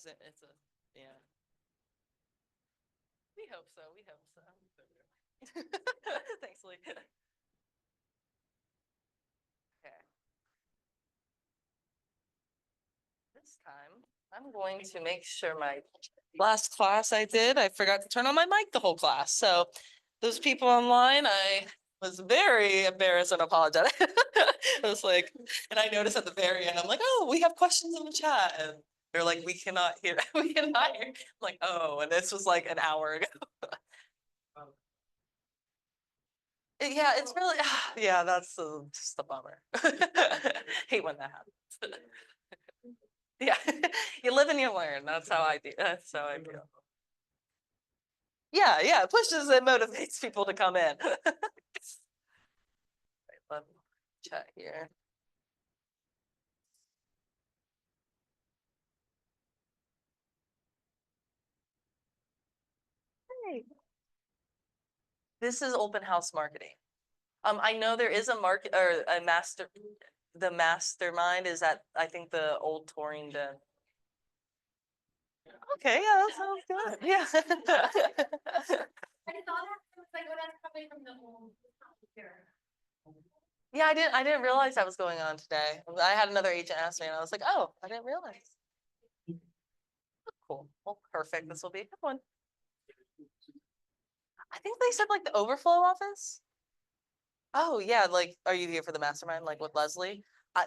it's a, yeah. We hope so, we hope so. Thanks, Lee. Okay. This time, I'm going to make sure my last class I did, I forgot to turn on my mic the whole class. So those people online, I was very embarrassed and apologetic. I was like, and I noticed at the very end, I'm like, oh, we have questions in the chat. And they're like, we cannot hear, we cannot hear. I'm like, oh, and this was like an hour ago. Yeah, it's really, yeah, that's just a bummer. Hate when that happens. Yeah, you live and you learn. That's how I do. That's how I feel. Yeah, yeah, it pushes and motivates people to come in. Right, let me chat here. Hey. This is open house marketing. I know there is a market or a master. The mastermind is at, I think, the old Torrington. Okay, yeah, that sounds good. Yeah. I saw that. I was like, oh, that's probably from the old here. Yeah, I didn't realize that was going on today. I had another agent ask me and I was like, oh, I didn't realize. Cool. Well, perfect. This will be a good one. I think they said like the overflow office. Oh yeah, like, are you here for the mastermind, like with Leslie? I,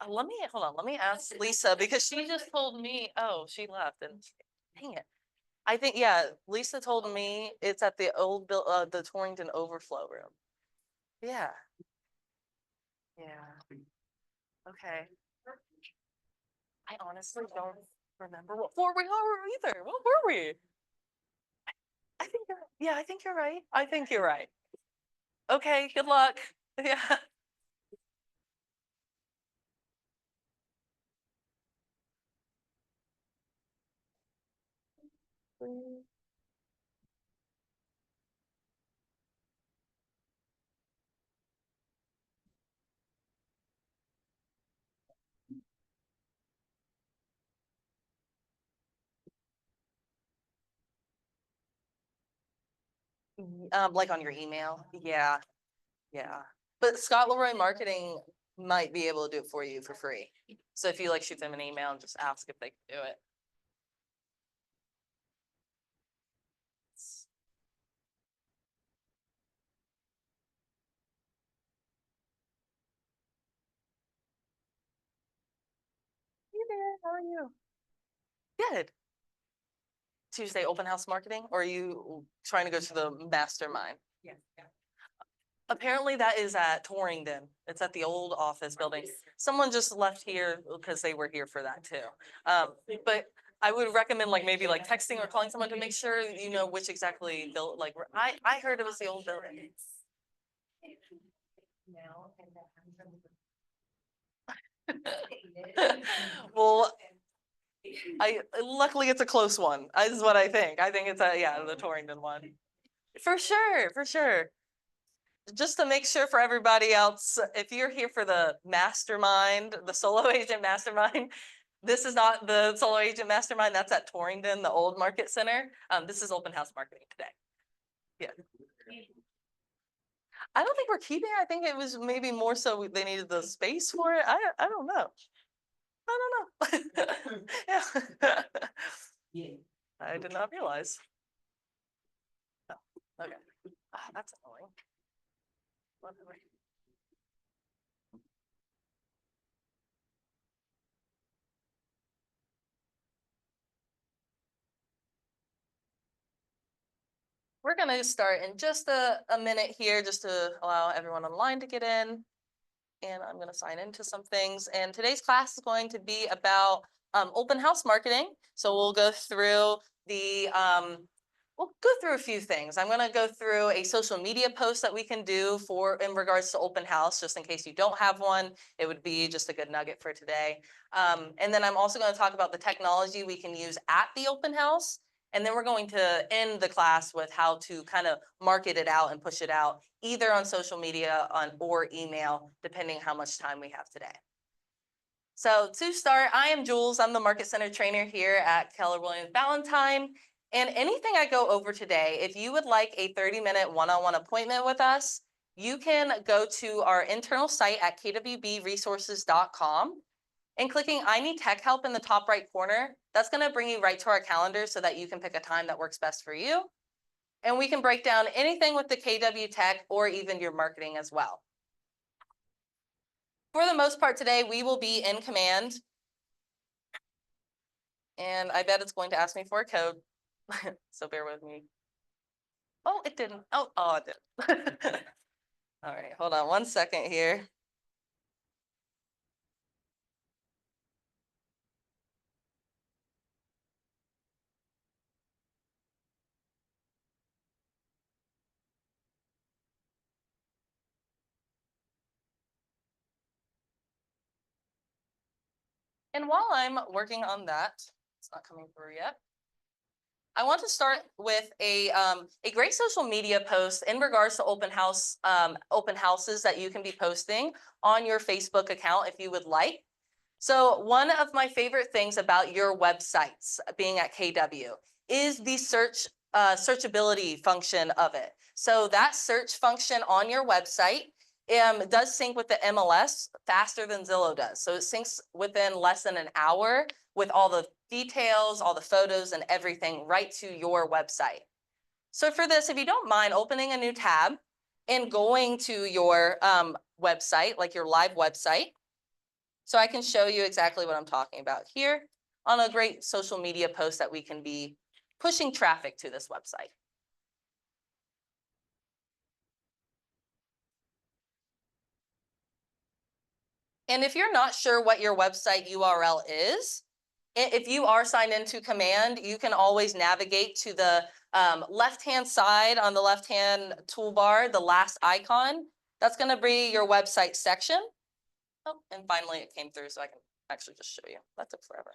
let me, hold on, let me ask Lisa, because she just told me, oh, she left and dang it. I think, yeah, Lisa told me it's at the old the Torrington overflow room. Yeah. Yeah. Okay. I honestly don't remember what floor we are either. What were we? I think yeah, I think you're right. I think you're right. Okay, good luck. Yeah. Like on your email. Yeah. Yeah. But Scott Leroy Marketing might be able to do it for you for free. So if you like shoot them an email and just ask if they can do it. Hey there, how are you? Good. Tuesday open house marketing, or are you trying to go to the mastermind? Yeah, yeah. Apparently that is at Torrington. It's at the old office building. Someone just left here because they were here for that too. But I would recommend like maybe like texting or calling someone to make sure you know which exactly built. Like I heard it was the old building. Well, I luckily it's a close one. Is what I think. I think it's yeah, the Torrington one. For sure, for sure. Just to make sure for everybody else, if you're here for the mastermind, the solo agent mastermind, this is not the solo agent mastermind. That's at Torrington, the old market center. This is open house marketing today. Yeah. I don't think we're keeping it. I think it was maybe more so they needed the space for it. I don't know. I don't know. Yeah. I did not realize. Oh, okay. That's annoying. Whatever. We're gonna start in just a minute here, just to allow everyone online to get in. And I'm gonna sign into some things. And today's class is going to be about open house marketing. So we'll go through we'll go through a few things. I'm gonna go through a social media post that we can do in regards to open house, just in case you don't have one. It would be just a good nugget for today. And then I'm also gonna talk about the technology we can use at the open house. And then we're going to end the class with how to kind of market it out and push it out, either on social media or email, depending how much time we have today. So to start, I am Jules. I'm the Market Center trainer here at Keller Williams Ballantyne. And anything I go over today, if you would like a 30-minute one-on-one appointment with us, you can go to our internal site at kwbresources.com and clicking I need tech help in the top right corner. That's going to bring you right to our calendar so that you can pick a time that works best for you. And we can break down anything with the KW Tech or even your marketing as well. For the most part today, we will be in command. And I bet it's going to ask me for a code. So bear with me. Oh, it didn't. Oh, it did. All right, hold on 1 second here. And while I'm working on that, it's not coming through yet. I want to start with a great social media post in regards to open houses that you can be posting on your Facebook account if you would like. So one of my favorite things about your websites being at KW is the searchability function of it. So that search function on your website does sync with the MLS faster than Zillow does. So it syncs within less than an hour with all the details, all the photos and everything right to your website. So for this, if you don't mind opening a new tab and going to your website, like your live website, so I can show you exactly what I'm talking about here on a great social media post that we can be pushing traffic to this website. And if you're not sure what your website URL is, if you are signed into Command, you can always navigate to the left-hand side on the left-hand toolbar, the last icon. That's going to be your website section. Oh, and finally it came through, so I can actually just show you. That took forever.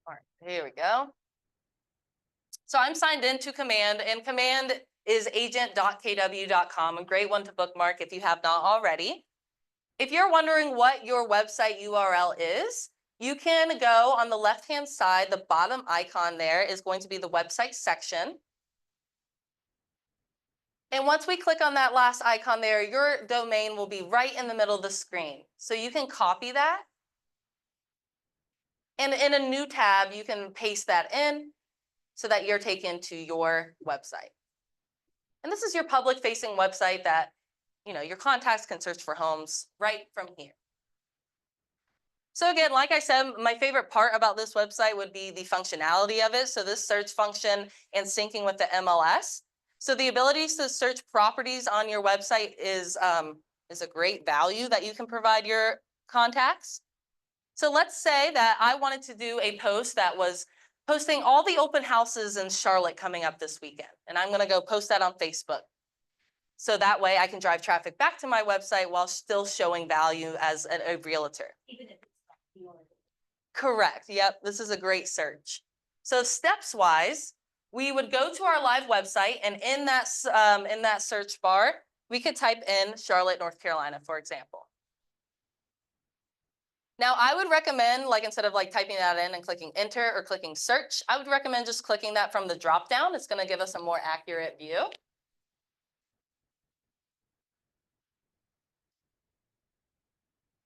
All right, here we go. So I'm signed into Command, and Command is agent.kw.com, a great one to bookmark if you have not already. If you're wondering what your website URL is, you can go on the left-hand side. The bottom icon there is going to be the website section. And once we click on that last icon there, your domain will be right in the middle of the screen. So you can copy that. And in a new tab, you can paste that in so that you're taken to your website. And this is your public-facing website that, your contacts can search for homes right from here. So again, like I said, my favorite part about this website would be the functionality of it. So this search function and syncing with the MLS. So the ability to search properties on your website is a great value that you can provide your contacts. So let's say that I wanted to do a post that was posting all the open houses in Charlotte coming up this weekend. And I'm going to go post that on Facebook. So that way I can drive traffic back to my website while still showing value as a realtor. Even if it's not yours. Correct. Yep. This is a great search. So steps wise, we would go to our live website, and in that search bar, we could type in Charlotte, North Carolina, for example. Now, I would recommend, like, instead of typing that in and clicking enter or clicking search, I would recommend just clicking that from the drop down. It's going to give us a more accurate view.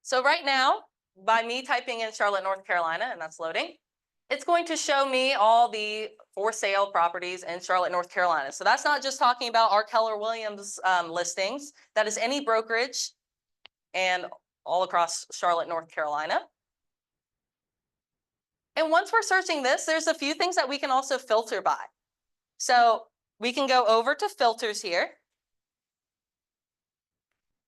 So right now, by me typing in Charlotte, North Carolina, and that's loading, it's going to show me all the for sale properties in Charlotte, North Carolina. So that's not just talking about our Keller Williams listings. That is any brokerage and all across Charlotte, North Carolina. And once we're searching this, there's a few things that we can also filter by. So we can go over to filters here.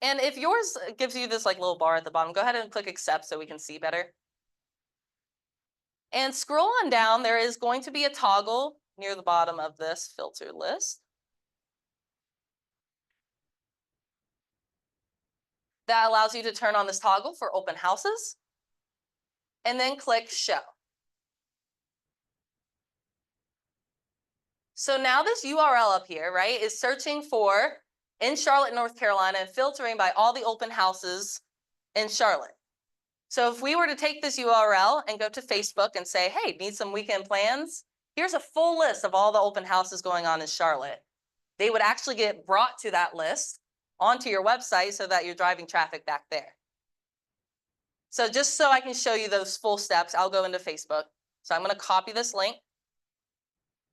And if yours gives you this little bar at the bottom, go ahead and click accept so we can see better. And scroll on down, there is going to be a toggle near the bottom of this filter list that allows you to turn on this toggle for open houses, and then click show. So now this URL up here, right, is searching for in Charlotte, North Carolina, and filtering by all the open houses in Charlotte. So if we were to take this URL and go to Facebook and say, hey, need some weekend plans? Here's a full list of all the open houses going on in Charlotte. They would actually get brought to that list onto your website so that you're driving traffic back there. So just so I can show you those full steps, I'll go into Facebook. So I'm going to copy this link.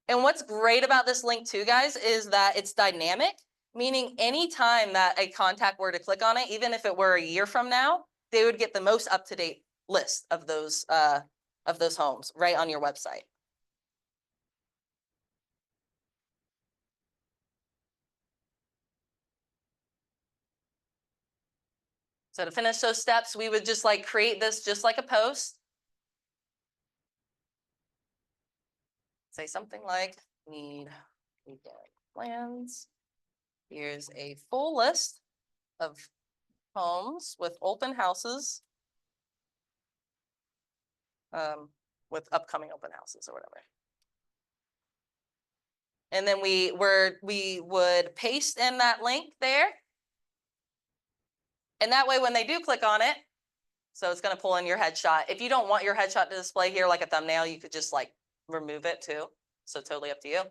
And what's great about this link too, guys, is that it's dynamic, meaning anytime that a contact were to click on it, even if it were a year from now, they would get the most up-to-date list of those homes right on your website. So to finish those steps, we would just like create this just like a post. Say something like, need weekend plans. Here's a full list of homes with open houses, with upcoming open houses or whatever. And then we would paste in that link there. And that way, when they do click on it, so it's going to pull in your headshot. If you don't want your headshot to display here like a thumbnail, you could just like remove it too. So totally up to you.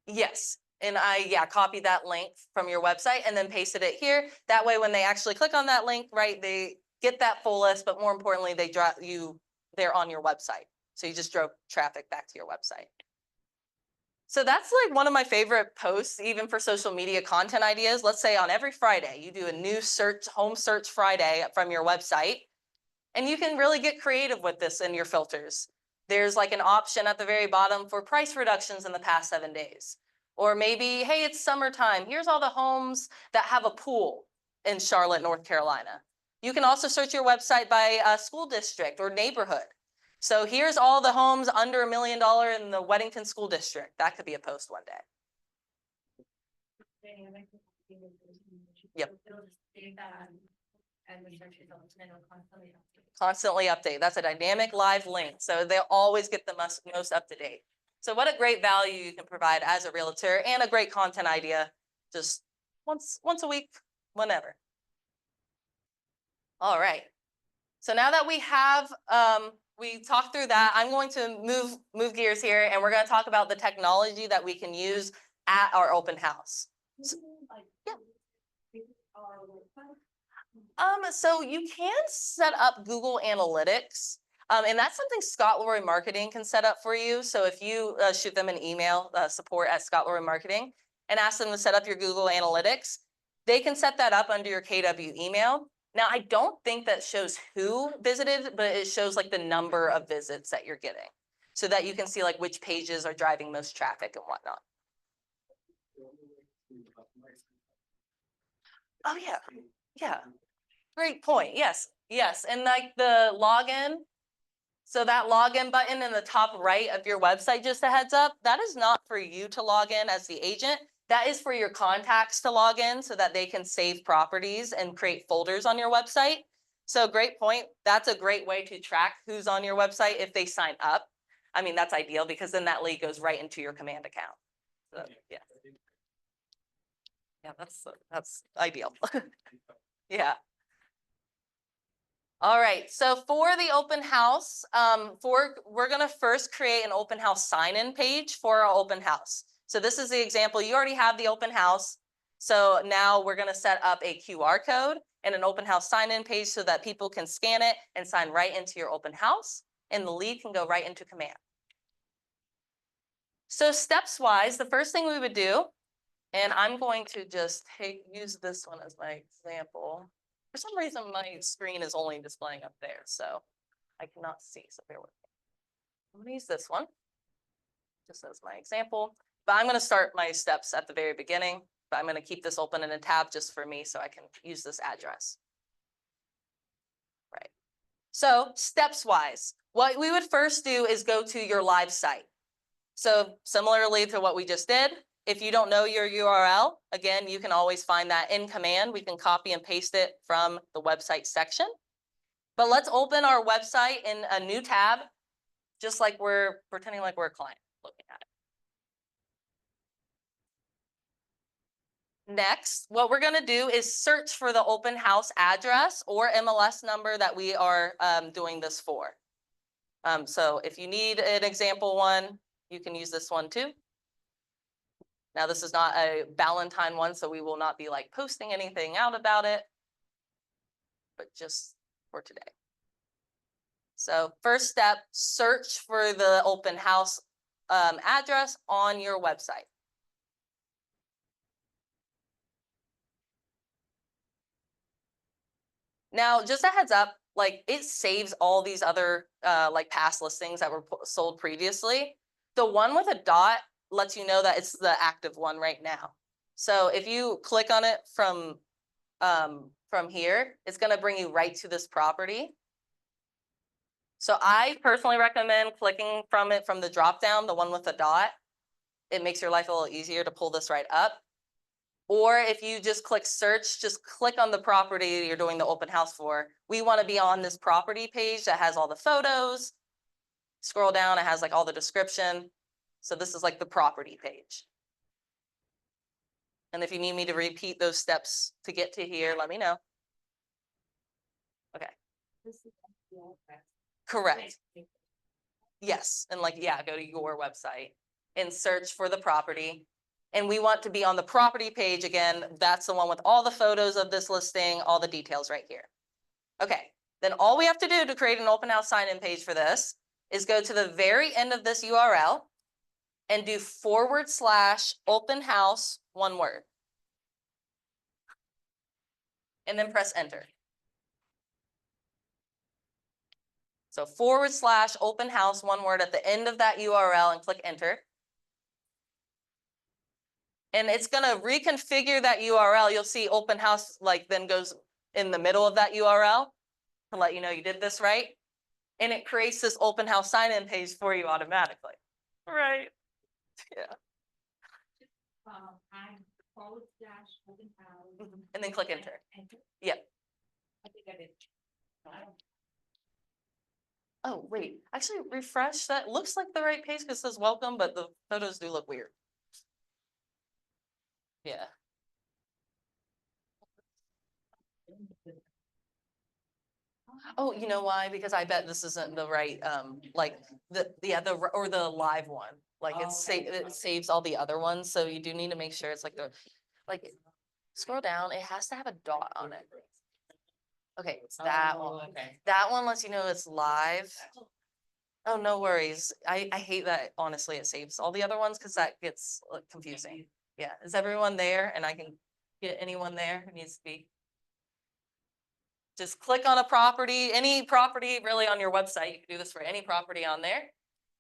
Yes. And I copy that link from your website and then pasted it here. That way, when they actually click on that link, right, they get that full list, but more importantly, they're on your website. So you just drove traffic back to your website. So that's like one of my favorite posts, even for social media content ideas. Let's say on every Friday, you do a new home search Friday from your website, and you can really get creative with this in your filters. There's like an option at the very bottom for price reductions in the past 7 days. Or maybe, hey, it's summertime. Here's all the homes that have a pool in Charlotte, North Carolina. You can also search your website by school district or neighborhood. So here's all the homes under $1 million in the Weddington School District. That could be a post one day. Yep. Constantly update. That's a dynamic live link. So they'll always get the most up to date. So what a great value you can provide as a realtor, and a great content idea just once a week, whenever. All right. So now that we have we talked through that, I'm going to move gears here, and we're going to talk about the technology that we can use at our open house. So, yeah. So you can set up Google Analytics, and that's something Scott Lorry Marketing can set up for you. So if you shoot them an email, support@Scott Lorry Marketing, and ask them to set up your Google Analytics, they can set that up under your KW email. Now, I don't think that shows who visited, but it shows like the number of visits that you're getting, so that you can see like which pages are driving most traffic and whatnot. Oh yeah, yeah. Great point. Yes, yes. And like the login, so that login button in the top right of your website, just a heads up, that is not for you to log in as the agent. That is for your contacts to log in so that they can save properties and create folders on your website. So great point. That's a great way to track who's on your website if they sign up. I mean, that's ideal because then that lead goes right into your command account. So, yeah. Yeah, that's ideal. Yeah. All right, so for the open house, we're gonna first create an open house sign-in page for our open house. So this is the example. You already have the open house. So now we're gonna set up a QR code and an open house sign-in page so that people can scan it and sign right into your open house, and the lead can go right into command. So steps-wise, the first thing we would do, and I'm going to just use this one as my example. For some reason, my screen is only displaying up there, so I cannot see, so bear with me. I'm gonna use this one, just as my example, but I'm gonna start my steps at the very beginning, but I'm gonna keep this open in a tab just for me so I can use this address. Right. So steps wise, what we would first do is go to your live site. So similarly to what we just did, if you don't know your URL, again, you can always find that in command. We can copy and paste it from the website section. But let's open our website in a new tab, just like we're pretending like we're a client looking at it. Next, what we're going to do is search for the open house address or MLS number that we are doing this for. So if you need an example one, you can use this one too. Now, this is not a Valentine one, so we will not be like posting anything out about it, but just for today. So first step, search for the open house address on your website. Now, just a heads up, like it saves all these other like past listings that were sold previously. The one with a dot lets you know that it's the active one right now. So if you click on it from here, it's going to bring you right to this property. So I personally recommend clicking from the drop down, the one with the dot. It makes your life a little easier to pull this right up. Or if you just click search, just click on the property you're doing the open house for. We want to be on this property page that has all the photos. Scroll down, it has like all the description. So this is like the property page. And if you need me to repeat those steps to get to here, let me know. Okay. Correct. Yes, and like, yeah, go to your website and search for the property. And we want to be on the property page again. That's the one with all the photos of this listing, all the details right here. Okay, then all we have to do to create an open house sign-in page for this is go to the very end of this URL and do /open house, one word. And then press enter. So /open house, one word at the end of that URL and click enter. And it's going to reconfigure that URL. You'll see open house like then goes in the middle of that URL to let you know you did this right. And it creates this open house sign-in page for you automatically. Right. Yeah. And then click enter. Yep. I think I did. Oh, wait, actually refresh that. Looks like the right page because it says welcome, but the photos do look weird. Yeah. Oh, you know why? Because I bet this isn't the right, like the live one. Like it saves all the other ones. So you do need to make sure it's like scroll down. It has to have a dot on it. Okay, it's that one. Okay. That one lets you know it's live. Oh, no worries. I hate that, honestly, it saves all the other ones because that gets confusing. Yeah, is everyone there? And I can get anyone there who needs to be. Just click on a property, any property really on your website. You can do this for any property on there.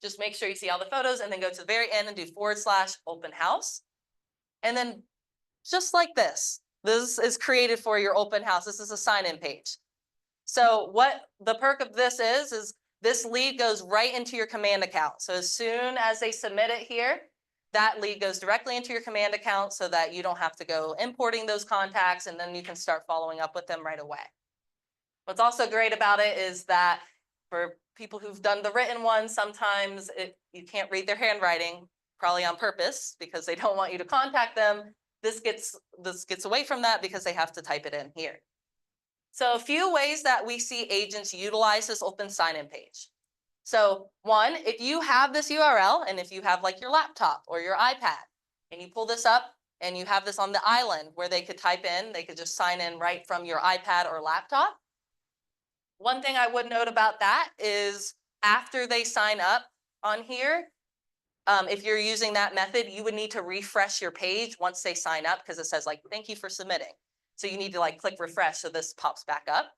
Just make sure you see all the photos and then go to the very end and do /open house. And then just like this is created for your open house. This is a sign-in page. So what the perk of this is this lead goes right into your command account. So as soon as they submit it here, that lead goes directly into your command account so that you don't have to go importing those contacts, and then you can start following up with them right away. What's also great about it is that for people who've done the written ones, sometimes you can't read their handwriting, probably on purpose, because they don't want you to contact them. This gets away from that because they have to type it in here. So a few ways that we see agents utilize this open sign-in page. So one, if you have this URL and if you have like your laptop or your iPad and you pull this up and you have this on the island where they could type in, they could just sign in right from your iPad or laptop. One thing I would note about that is after they sign up on here, if you're using that method, you would need to refresh your page once they sign up because it says like, thank you for submitting. So you need to like click refresh so this pops back up.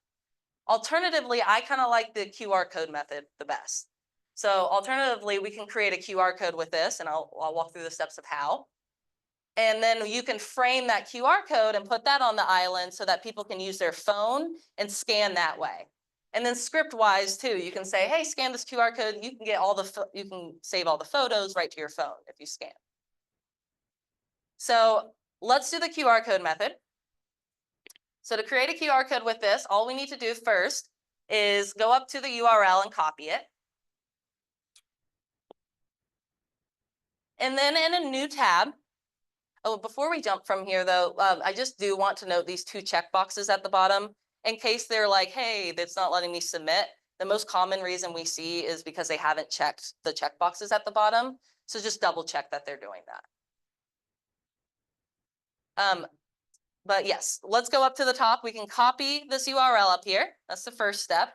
Alternatively, I kind of like the QR code method the best. So alternatively, we can create a QR code with this, and I'll walk through the steps of how. And then you can frame that QR code and put that on the island so that people can use their phone and scan that way. And then script wise too, you can say, hey, scan this QR code. You can get you can save all the photos right to your phone if you scan. So let's do the QR code method. So to create a QR code with this, all we need to do first is go up to the URL and copy it. And then in a new tab, oh, before we jump from here though, I just do want to note these two checkboxes at the bottom in case they're like, hey, that's not letting me submit. The most common reason we see is because they haven't checked the checkboxes at the bottom. So just double check that they're doing that. But yes, let's go up to the top. We can copy this URL up here. That's the first step.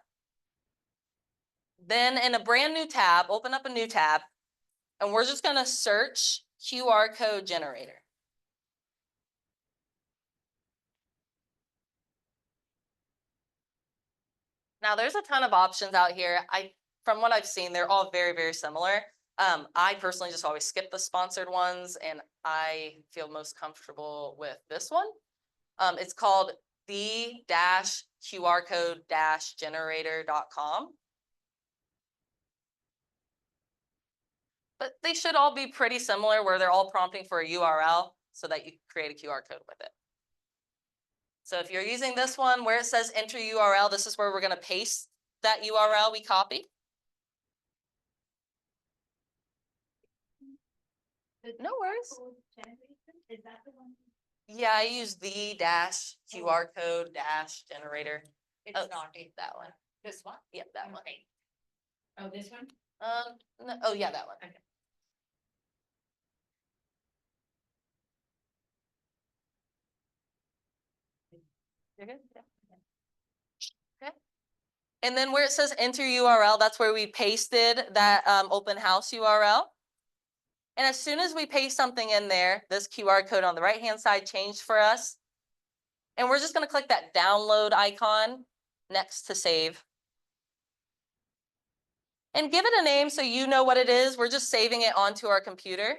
Then in a brand new tab, open up a new tab, and we're just gonna search QR code generator. Now there's a ton of options out here. From what I've seen, they're all very, very similar. I personally just always skip the sponsored ones, and I feel most comfortable with this one. It's called the-QR code-generator.com. But they should all be pretty similar where they're all prompting for a URL so that you create a QR code with it. So if you're using this one where it says enter URL, this is where we're going to paste that URL we copied. No worries. Is that the one? Yeah, I use the-QR code-generator. It's Oh, not that one. this one? Yep, that one. Okay. Oh, this one? No, oh yeah, that one. Okay. You're good? Yeah. Okay. And then where it says enter URL, that's where we pasted that open house URL. And as soon as we paste something in there, this QR code on the right-hand side changed for us. And we're just going to click that download icon next to save. And give it a name so you know what it is. We're just saving it onto our computer.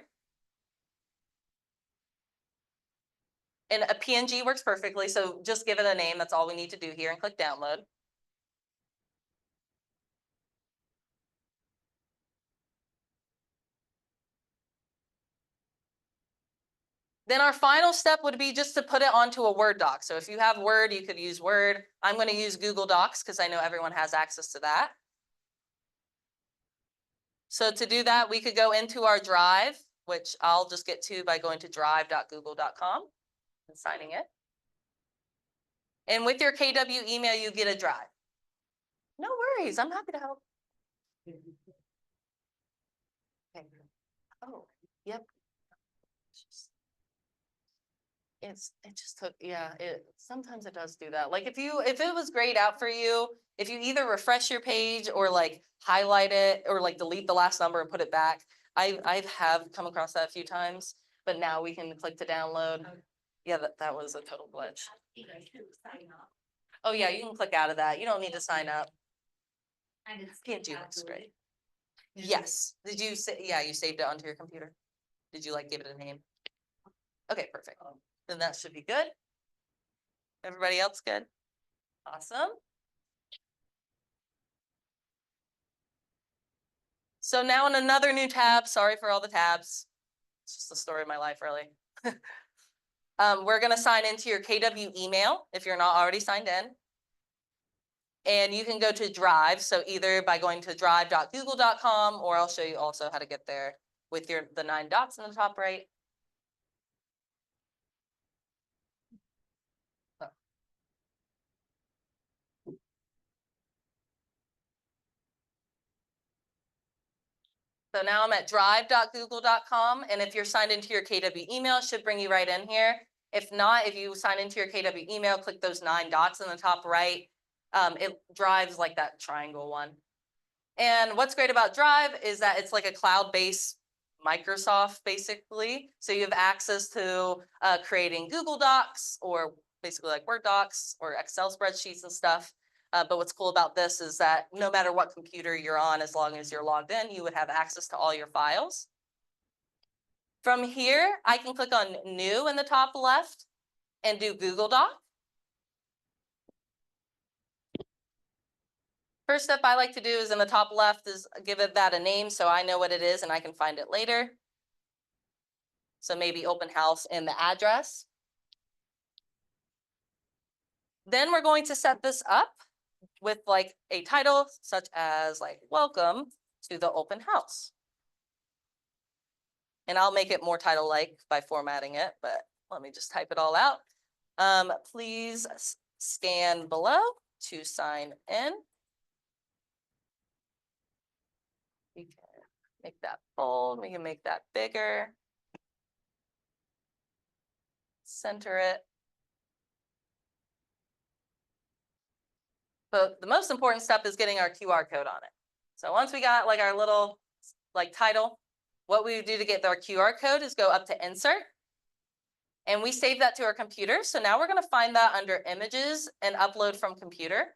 And a PNG works perfectly, so just give it a name. That's all we need to do here and click download. Then our final step would be just to put it onto a Word doc. So if you have Word, you could use Word. I'm going to use Google Docs because I know everyone has access to that. So to do that, we could go into our Drive, which I'll just get to by going to drive.google.com and signing it. And with your KW email, you get a Drive. No worries, I'm happy to help. Okay. Oh, yep. It just took, yeah, sometimes it does do that. Like if it was grayed out for you, if you either refresh your page or like highlight it or like delete the last number and put it back. I have come across that a few times, but now we can click to download. Yeah, that was a total glitch. Oh yeah, you can click out of that. You don't need to sign up. PNG looks great. Yes. Did you say, yeah, you saved it onto your computer? Did you like give it a name? Okay, perfect. Then that should be good. Everybody else good? Awesome. So now in another new tab, sorry for all the tabs. It's just the story of my life, really. We're going to sign into your KW email if you're not already signed in. And you can go to Drive. So either by going to drive.google.com, or I'll show you also how to get there with the 9 dots in the top right. So now I'm at drive.google.com. And if you're signed into your KW email, it should bring you right in here. If not, if you sign into your KW email, click those 9 dots in the top right. It drives like that triangle one. And what's great about Drive is that it's like a cloud-based Microsoft, basically. So you have access to creating Google Docs or basically like Word docs or Excel spreadsheets and stuff. But what's cool about this is that no matter what computer you're on, as long as you're logged in, you would have access to all your files. From here, I can click on New in the top left and do Google Doc. First step I like to do is in the top left is give it that a name so I know what it is and I can find it later. So maybe open house and the address. Then we're going to set this up with like a title such as like welcome to the open house. And I'll make it more title-like by formatting it, but let me just type it all out. Please scan below to sign in. We can make that bold, we can make that bigger. Center it. But the most important step is getting our QR code on it. So once we got like our little like title, what we would do to get our QR code is go up to insert. And we save that to our computer. So now we're going to find that under images and upload from computer.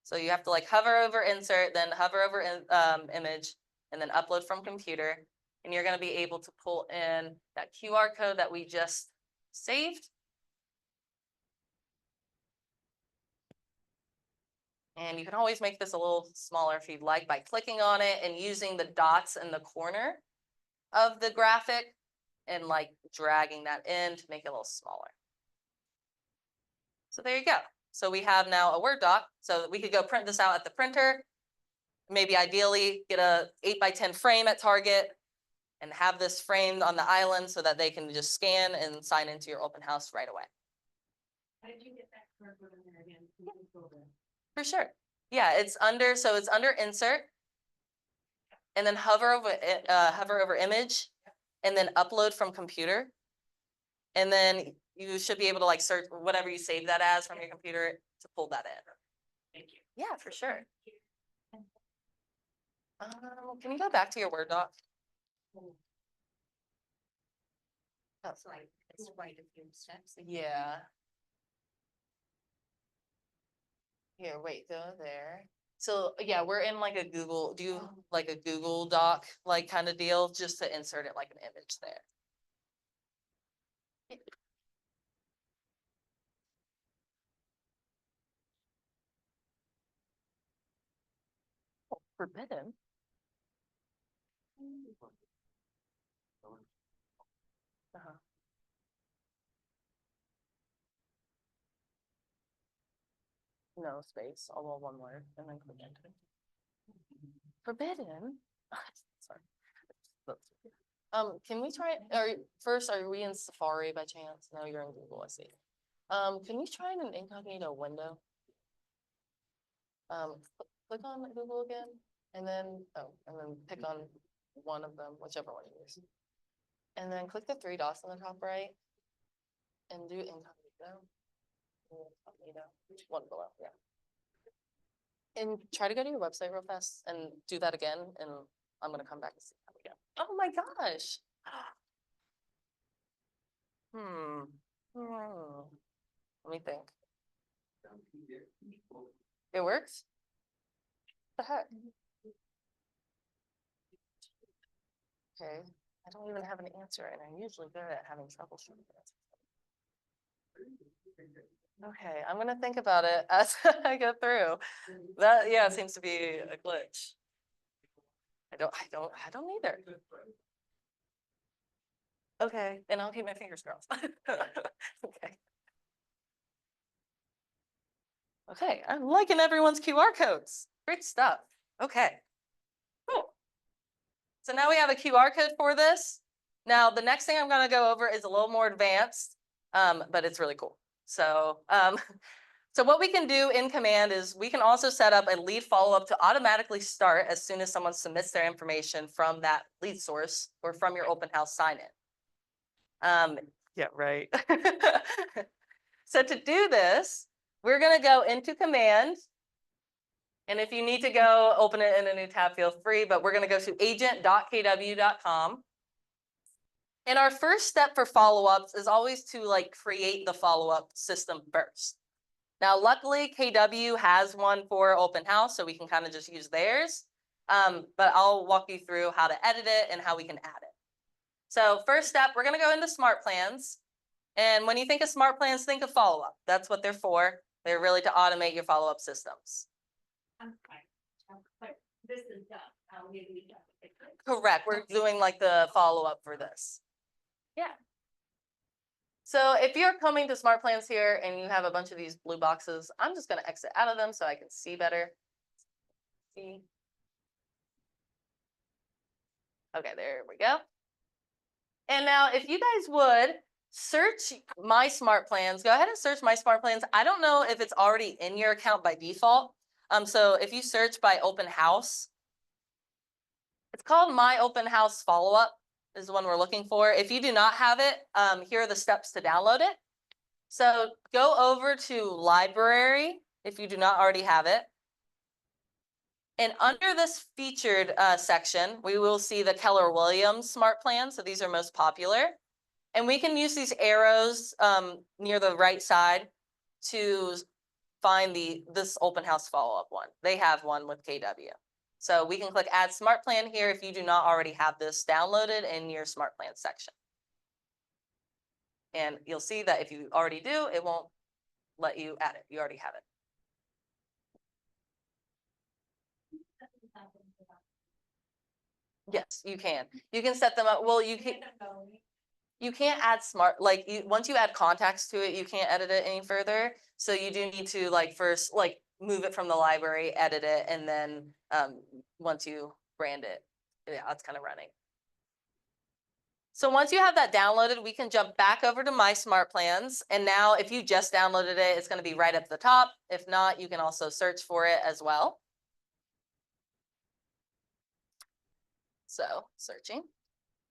So you have to like hover over insert, then hover over image, and then upload from computer. And you're going to be able to pull in that QR code that we just saved. And you can always make this a little smaller if you'd like by clicking on it and using the dots in the corner of the graphic and like dragging that in to make it a little smaller. So there you go. So we have now a Word doc so that we could go print this out at the printer, maybe ideally get a 8x10 frame at Target and have this framed on the island so that they can just scan and sign into your open house right away. How did you get that card in there again? For sure. Yeah, it's under insert and then hover over image and then upload from computer. And then you should be able to like search whatever you save that as from your computer to pull that in. Thank you. Yeah, for sure. Can you go back to your Word doc? That's like, it's quite a few steps. Yeah. Here, wait, go there. So yeah, we're in like a Google, like a Google Doc like kind of deal just to insert it like an image there. Oh, forbidden. Uh-huh. No space, all one word, and then click enter. Forbidden. Sorry. Can we try? First, are we in Safari by chance? No, you're in Google. I see. Can you try in an incognito window? Click on Google again, and then pick on one of them, whichever one you use, and then click the three dots on the top right, and do incognito. Incognito, one below, yeah. And try to go to your website real fast and do that again, and I'm gonna come back and see how we go. Oh my gosh. Let me think. It works? What the heck? Okay, I don't even have an answer, and I'm usually good at having troubleshooting answers. Okay, I'm gonna think about it as I go through. That, yeah, seems to be a glitch. I don't either. Okay, then I'll keep my fingers crossed. Okay. Okay, I'm liking everyone's QR codes. Great stuff. Okay. Cool. So now we have a QR code for this. Now, the next thing I'm going to go over is a little more advanced, but it's really cool. So, so what we can do in Command is we can also set up a lead follow-up to automatically start as soon as someone submits their information from that lead source or from your open house sign-in. Yeah, right. So to do this, we're going to go into Command. And if you need to go open it in a new tab, feel free, but we're going to go to agent.kw.com. And our first step for follow-ups is always to like create the follow-up system first. Now, luckily, KW has one for open house, so we can kind of just use theirs. But I'll walk you through how to edit it and how we can add it. So first step, we're going to go into Smart Plans. And when you think of Smart Plans, think of follow-up. That's what they're for. They're really to automate your follow-up systems. I'm fine. But this is done. I'll give you that. Correct. We're doing like the follow-up for this. Yeah. So if you're coming to Smart Plans here and you have a bunch of these blue boxes, I'm just going to exit out of them so I can see better. See. Okay, there we go. And now if you guys would search My Smart Plans, go ahead and search My Smart Plans. I don't know if it's already in your account by default. So if you search by Open House, it's called My Open House Follow-Up is the one we're looking for. If you do not have it, here are the steps to download it. So go over to Library if you do not already have it. And under this featured section, we will see the Keller Williams Smart Plan. So these are most popular. And we can use these arrows near the right side to find this open house follow-up one. They have one with KW. So we can click Add Smart Plan here if you do not already have this downloaded in your Smart Plan section. And you'll see that if you already do, it won't let you add it. You already have it. Yes, you can. You can set them up. Well, you can't add once you add contacts to it, you can't edit it any further. So you do need to first move it from the library, edit it, and then once you brand it, yeah, it's kind of running. So once you have that downloaded, we can jump back over to My Smart Plans. And now if you just downloaded it, it's going to be right at the top. If not, you can also search for it as well. So searching.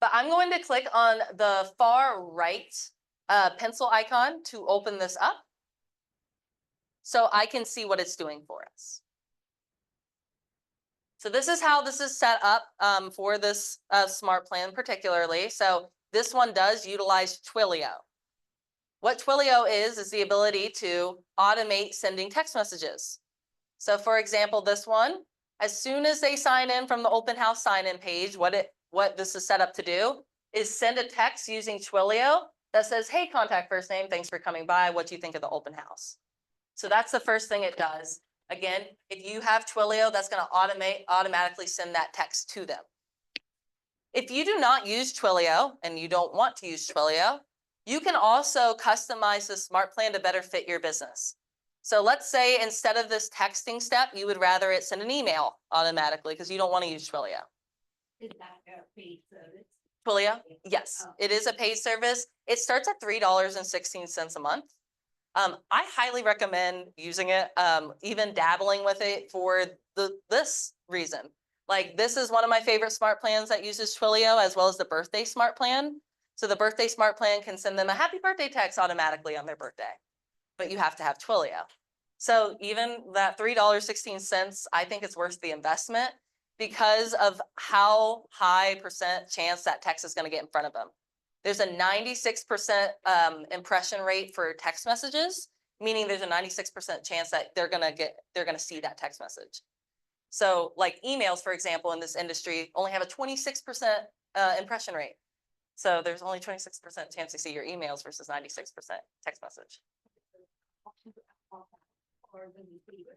But I'm going to click on the far right pencil icon to open this up so I can see what it's doing for us. So this is how this is set up for this Smart Plan particularly. So this one does utilize Twilio. What Twilio is the ability to automate sending text messages. So for example, this one, as soon as they sign in from the open house sign-in page, what this is set up to do is send a text using Twilio that says, hey, contact first name, thanks for coming by. What do you think of the open house? So that's the first thing it does. Again, if you have Twilio, that's going to automatically send that text to them. If you do not use Twilio and you don't want to use Twilio, you can also customize the Smart Plan to better fit your business. So let's say instead of this texting step, you would rather it send an email automatically because you don't want to use Twilio. Is that a paid service? Twilio? Yes, it is a paid service. It starts at $3.16 a month. I highly recommend using it, even dabbling with it for this reason. This is one of my favorite Smart Plans that uses Twilio as well as the birthday Smart Plan. So the birthday Smart Plan can send them a happy birthday text automatically on their birthday, but you have to have Twilio. So even that $3.16, I think it's worth the investment because of how high % chance that text is going to get in front of them. There's a 96% impression rate for text messages, meaning there's a 96% chance that they're going to see that text message. So emails, for example, in this industry only have a 26% impression rate. So there's only 26% chance to see your emails versus 96% text message.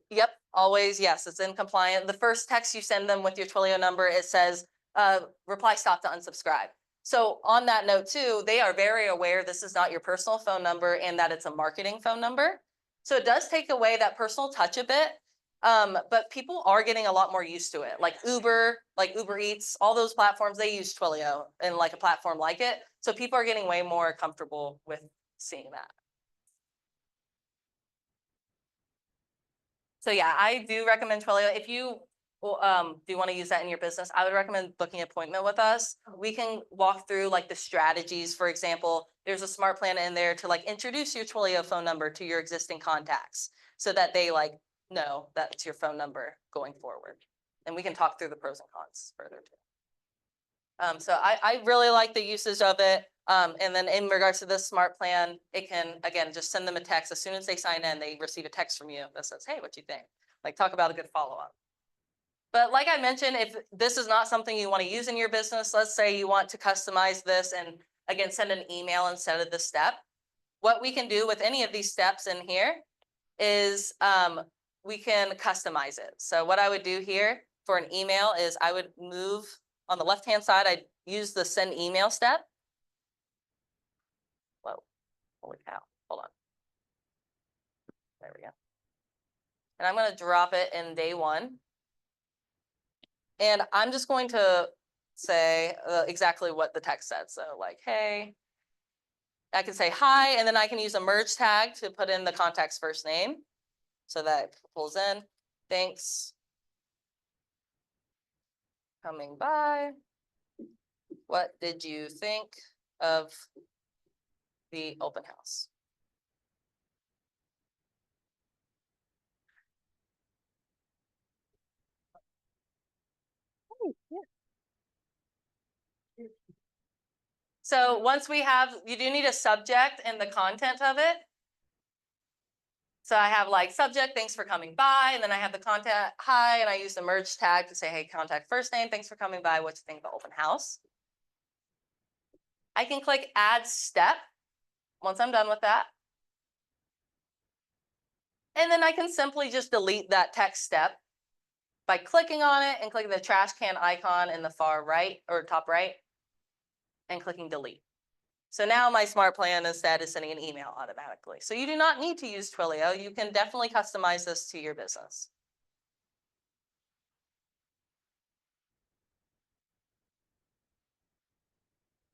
Yep, always, yes, it's in compliant. The first text you send them with your Twilio number, it says, reply stop to unsubscribe. So on that note too, they are very aware this is not your personal phone number and that it's a marketing phone number. So it does take away that personal touch a bit, but people are getting a lot more used to it. Like Uber Eats, all those platforms, they use Twilio and a platform like it. So people are getting way more comfortable with seeing that. So yeah, I do recommend Twilio. If you do want to use that in your business, I would recommend booking an appointment with us. We can walk through the strategies. For example, there's a Smart Plan in there to introduce your Twilio phone number to your existing contacts so that they know that it's your phone number going forward. And we can talk through the pros and cons further too. So I really like the usage of it. And then in regards to this Smart Plan, it can, again, just send them a text. As soon as they sign in, they receive a text from you that says, hey, what do you think? Talk about a good follow-up. But like I mentioned, if this is not something you want to use in your business, let's say you want to customize this and, again, send an email instead of this step. What we can do with any of these steps in here is we can customize it. So what I would do here for an email is I would move on the left-hand side, I'd use the send email step. Whoa, holy cow, hold on. There we go. And I'm going to drop it in day 1. And I'm just going to say exactly what the text said. So like, hey, I can say hi, and then I can use a merge tag to put in the contact's first name. So that pulls in, thanks coming by. What did you think of the open house? So once we have, you do need a subject and the content of it. So I have like subject, thanks for coming by. And then I have the contact, hi, and I use the merge tag to say, hey, contact first name, thanks for coming by. What do you think of the open house? I can click add step once I'm done with that. And then I can simply just delete that text step by clicking on it and clicking the trash can icon in the far right or top right and clicking delete. So now my smart plan instead is sending an email automatically. So you do not need to use Twilio. You can definitely customize this to your business.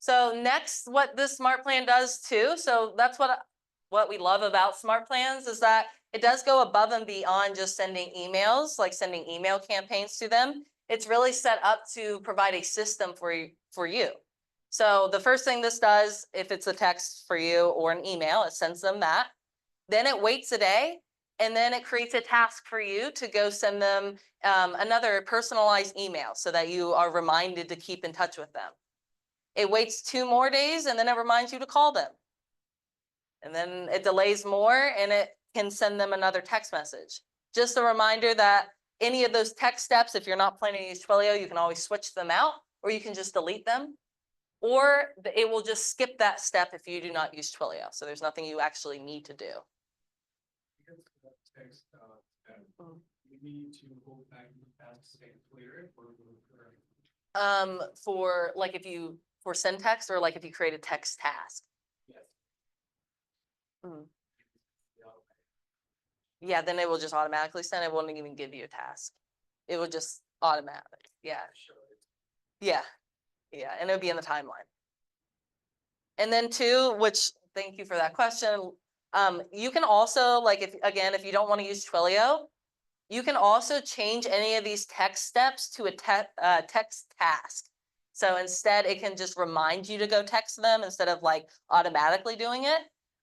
So next, what this smart plan does too, so that's what we love about smart plans is that it does go above and beyond just sending emails, like sending email campaigns to them. It's really set up to provide a system for you. So the first thing this does, if it's a text for you or an email, it sends them that. Then it waits a day, and then it creates a task for you to go send them another personalized email so that you are reminded to keep in touch with them. It waits 2 more days, and then it reminds you to call them. And then it delays more, and it can send them another text message. Just a reminder that any of those text steps, if you're not planning to use Twilio, you can always switch them out, or you can just delete them. Or it will just skip that step if you do not use Twilio. So there's nothing you actually need to do. Text, you need to go back in the past and clear it, or For like for send text, or like if you create a text task. yes. Yeah, then it will just automatically send. It won't even give you a task. It will just automatic. Yeah. Yeah. Yeah. And it'll be in the timeline. And then 2, which thank you for that question. You can also, like, if you don't want to use Twilio, you can also change any of these text steps to a text task. So instead, it can just remind you to go text them instead of like automatically doing it,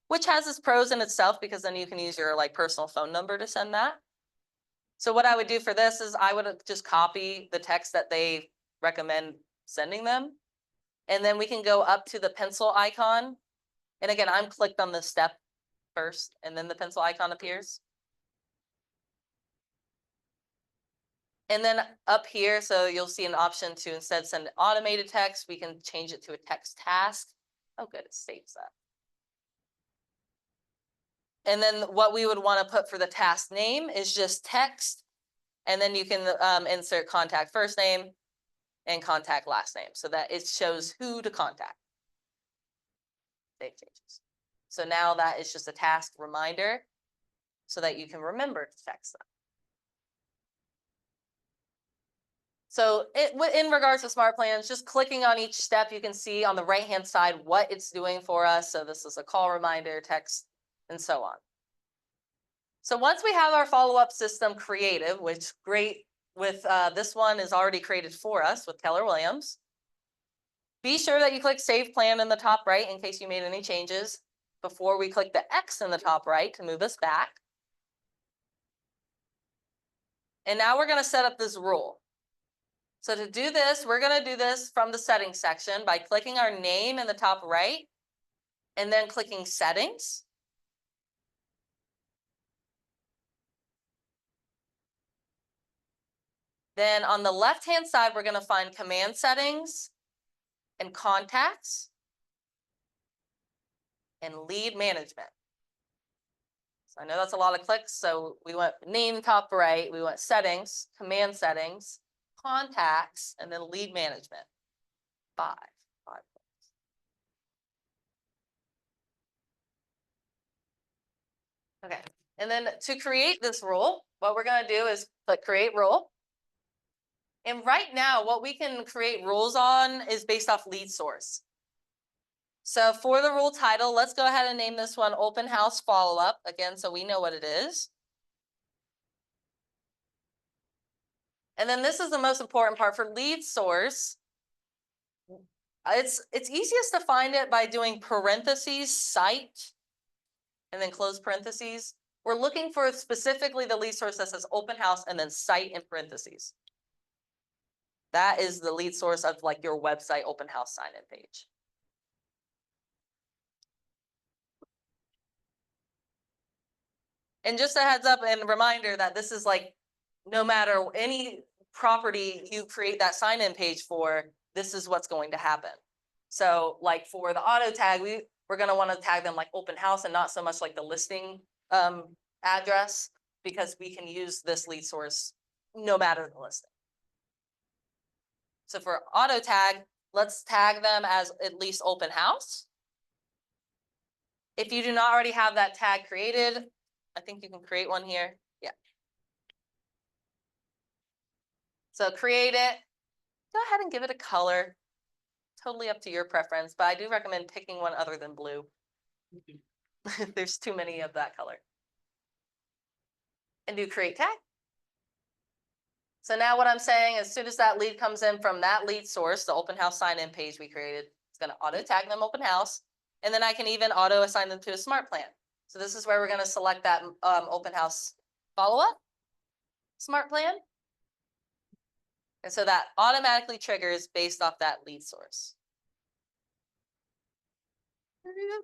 which has its pros in itself because then you can use your like personal phone number to send that. So what I would do for this is I would just copy the text that they recommend sending them. And then we can go up to the pencil icon. And again, I'm clicked on the step first, and then the pencil icon appears. And then up here, so you'll see an option to instead send automated text. We can change it to a text task. Oh, good, it saves that. And then what we would want to put for the task name is just text. And then you can insert contact first name and contact last name so that it shows who to contact. Save changes. So now that is just a task reminder so that you can remember to text them. So in regards to smart plans, just clicking on each step, you can see on the right-hand side what it's doing for us. So this is a call reminder, text, and so on. So once we have our follow-up system created, which great with this one is already created for us with Keller Williams, be sure that you click Save Plan in the top right in case you made any changes before we click the X in the top right to move us back. And now we're going to set up this rule. So to do this, we're going to do this from the settings section by clicking our name in the top right and then clicking settings. Then on the left-hand side, we're going to find command settings and contacts and lead management. So I know that's a lot of clicks, so we went name top right, we went settings, command settings, contacts, and then lead management. Five. Okay, and then to create this rule, what we're gonna do is click create rule. And right now, what we can create rules on is based off lead source. So for the rule title, let's go ahead and name this one open house follow-up, again, so we know what it is. And then this is the most important part for lead source. It's easiest to find it by doing parentheses, site, and then close parentheses. We're looking for specifically the lead source that says open house and then site in parentheses. That is the lead source of like your website open house sign-in page. And just a heads up and reminder that this is like, no matter any property you create that sign-in page for, this is what's going to happen. So like for the auto tag, we're gonna wanna tag them like open house and not so much like the listing address, because we can use this lead source no matter the listing. So for auto tag, let's tag them as at least open house. If you do not already have that tag created, I think you can create one here. Yeah. So create it. Go ahead and give it a color. Totally up to your preference, but I do recommend picking one other than blue. There's too many of that color. And do create tag. So now what I'm saying, as soon as that lead comes in from that lead source, the open house sign-in page we created, it's going to auto tag them open house. And then I can even auto assign them to a smart plan. So this is where we're going to select that open house follow-up smart plan. And so that automatically triggers based off that lead source.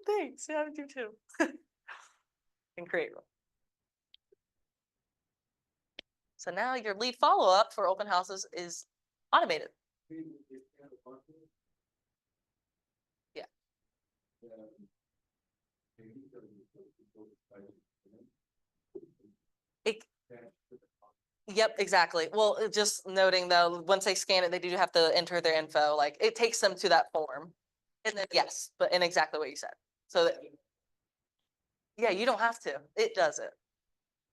Thanks, yeah, I do too. And create rule. So now your lead follow-up for open houses is automated. Yeah. Yep, exactly. Well, just noting though, once they scan it, they do have to enter their info. Like it takes them to that form. And then yes, but in exactly what you said. So that, yeah, you don't have to. It does it.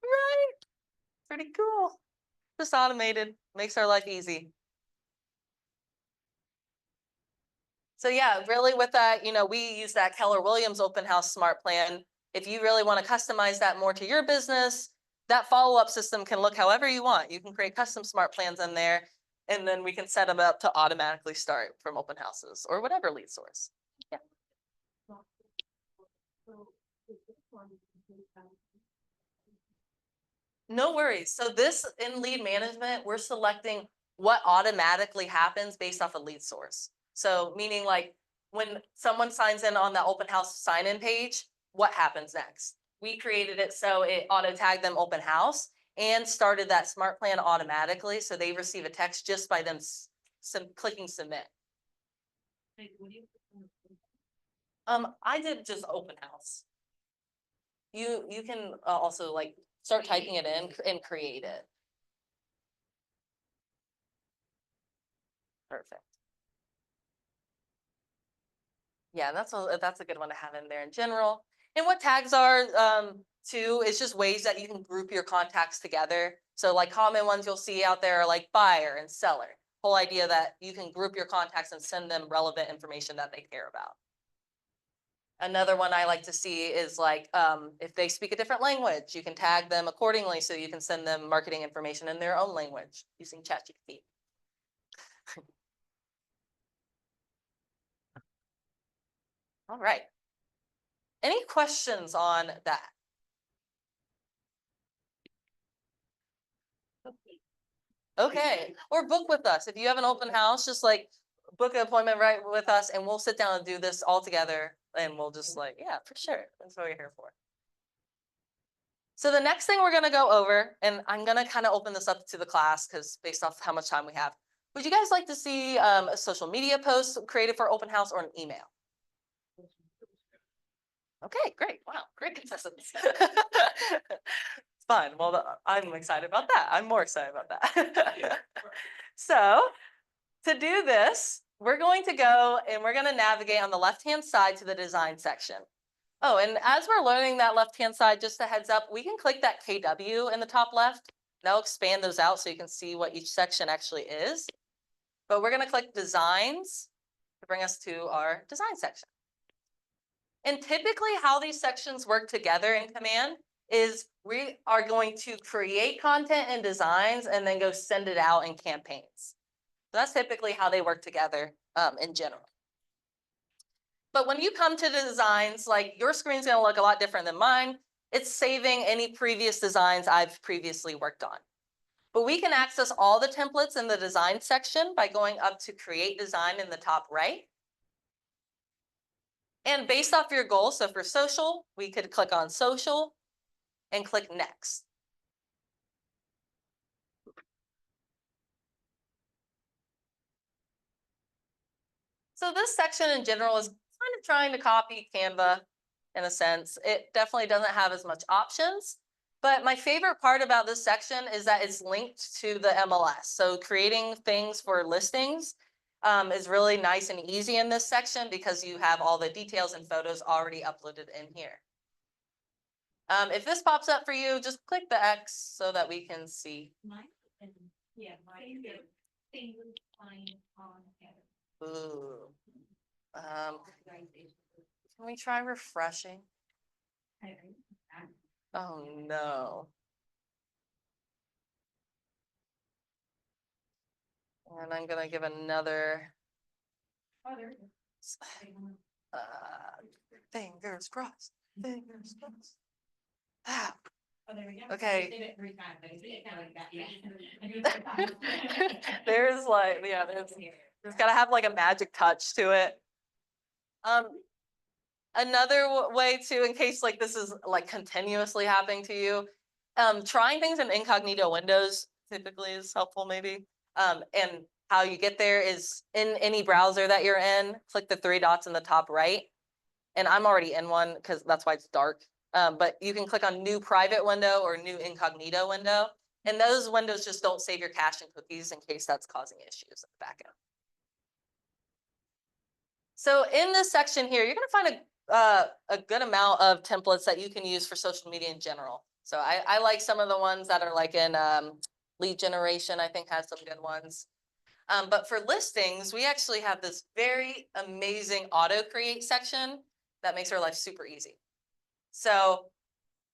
Right? Pretty cool. Just automated. Makes our life easy. So yeah, really with that, we use that Keller Williams open house smart plan. If you really want to customize that more to your business, that follow-up system can look however you want. You can create custom smart plans in there, and then we can set them up to automatically start from open houses or whatever lead source. Yeah. No worries. So this in lead management, we're selecting what automatically happens based off a lead source. So meaning like when someone signs in on the open house sign-in page, what happens next? We created it so it auto tagged them open house and started that smart plan automatically. So they receive a text just by them clicking submit. I did just open house. You can also like start typing it in and create it. Perfect. Yeah, that's a good one to have in there in general. And what tags are too is just ways that you can group your contacts together. So like common ones you'll see out there are like buyer and seller. Whole idea that you can group your contacts and send them relevant information that they care about. Another one I like to see is like if they speak a different language, you can tag them accordingly so you can send them marketing information in their own language using ChatGPT. All right. Any questions on that? Okay, or book with us. If you have an open house, just like book an appointment right with us and we'll sit down and do this all together and we'll just like, yeah, for sure. That's what we're here for. So the next thing we're gonna go over, and I'm gonna kind of open this up to the class because based off how much time we have, would you guys like to see a social media post created for open house or an email? Okay, great. Wow, great consistency. It's fun. Well, I'm excited about that. I'm more excited about that. So to do this, we're going to go and we're going to navigate on the left-hand side to the design section. Oh, and as we're learning that left-hand side, just a heads up, we can click that KW in the top left. That'll expand those out so you can see what each section actually is. But we're going to click designs to bring us to our design section. And typically how these sections work together in Command is we are going to create content and designs and then go send it out in campaigns. So that's typically how they work together in general. But when you come to the designs, like your screen's going to look a lot different than mine. It's saving any previous designs I've previously worked on. But we can access all the templates in the design section by going up to create design in the top right. And based off your goal, so for social, we could click on social and click next. So this section in general is kind of trying to copy Canva in a sense. It definitely doesn't have as much options, but my favorite part about this section is that it's linked to the MLS. So creating things for listings is really nice and easy in this section because you have all the details and photos already uploaded in here. If this pops up for you, just click the X so that we can see. Yeah, mine is single line on header. Ooh. Can we try refreshing? Oh no. And I'm gonna give another fingers crossed. Fingers crossed. Ah. Oh, there we go. Okay. Did it 3 times. I did it kind of like that. Yeah. There's like, yeah, there's gotta have like a magic touch to it. Another way to, in case like this is like continuously happening to you, trying things in incognito windows typically is helpful maybe. And how you get there is in any browser that you're in, click the 3 dots in the top right. And I'm already in one because that's why it's dark. But you can click on new private window or new incognito window. And those windows just don't save your cache and cookies in case that's causing issues at the back end. So in this section here, you're going to find a good amount of templates that you can use for social media in general. So I like some of the ones that are like in lead generation, I think has some good ones. But for listings, we actually have this very amazing auto create section that makes our life super easy. So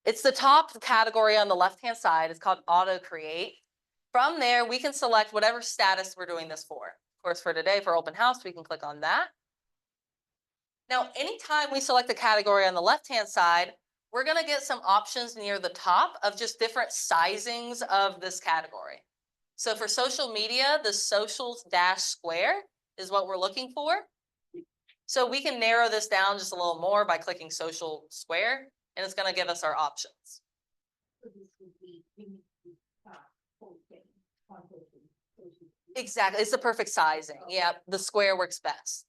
it's the top category on the left-hand side. It's called auto create. From there, we can select whatever status we're doing this for. Of course, for today, for open house, we can click on that. Now, anytime we select a category on the left-hand side, we're going to get some options near the top of just different sizings of this category. So for social media, the socials dash square is what we're looking for. So we can narrow this down just a little more by clicking social square, and it's going to give us our options. Exactly. It's the perfect sizing. Yeah, the square works best.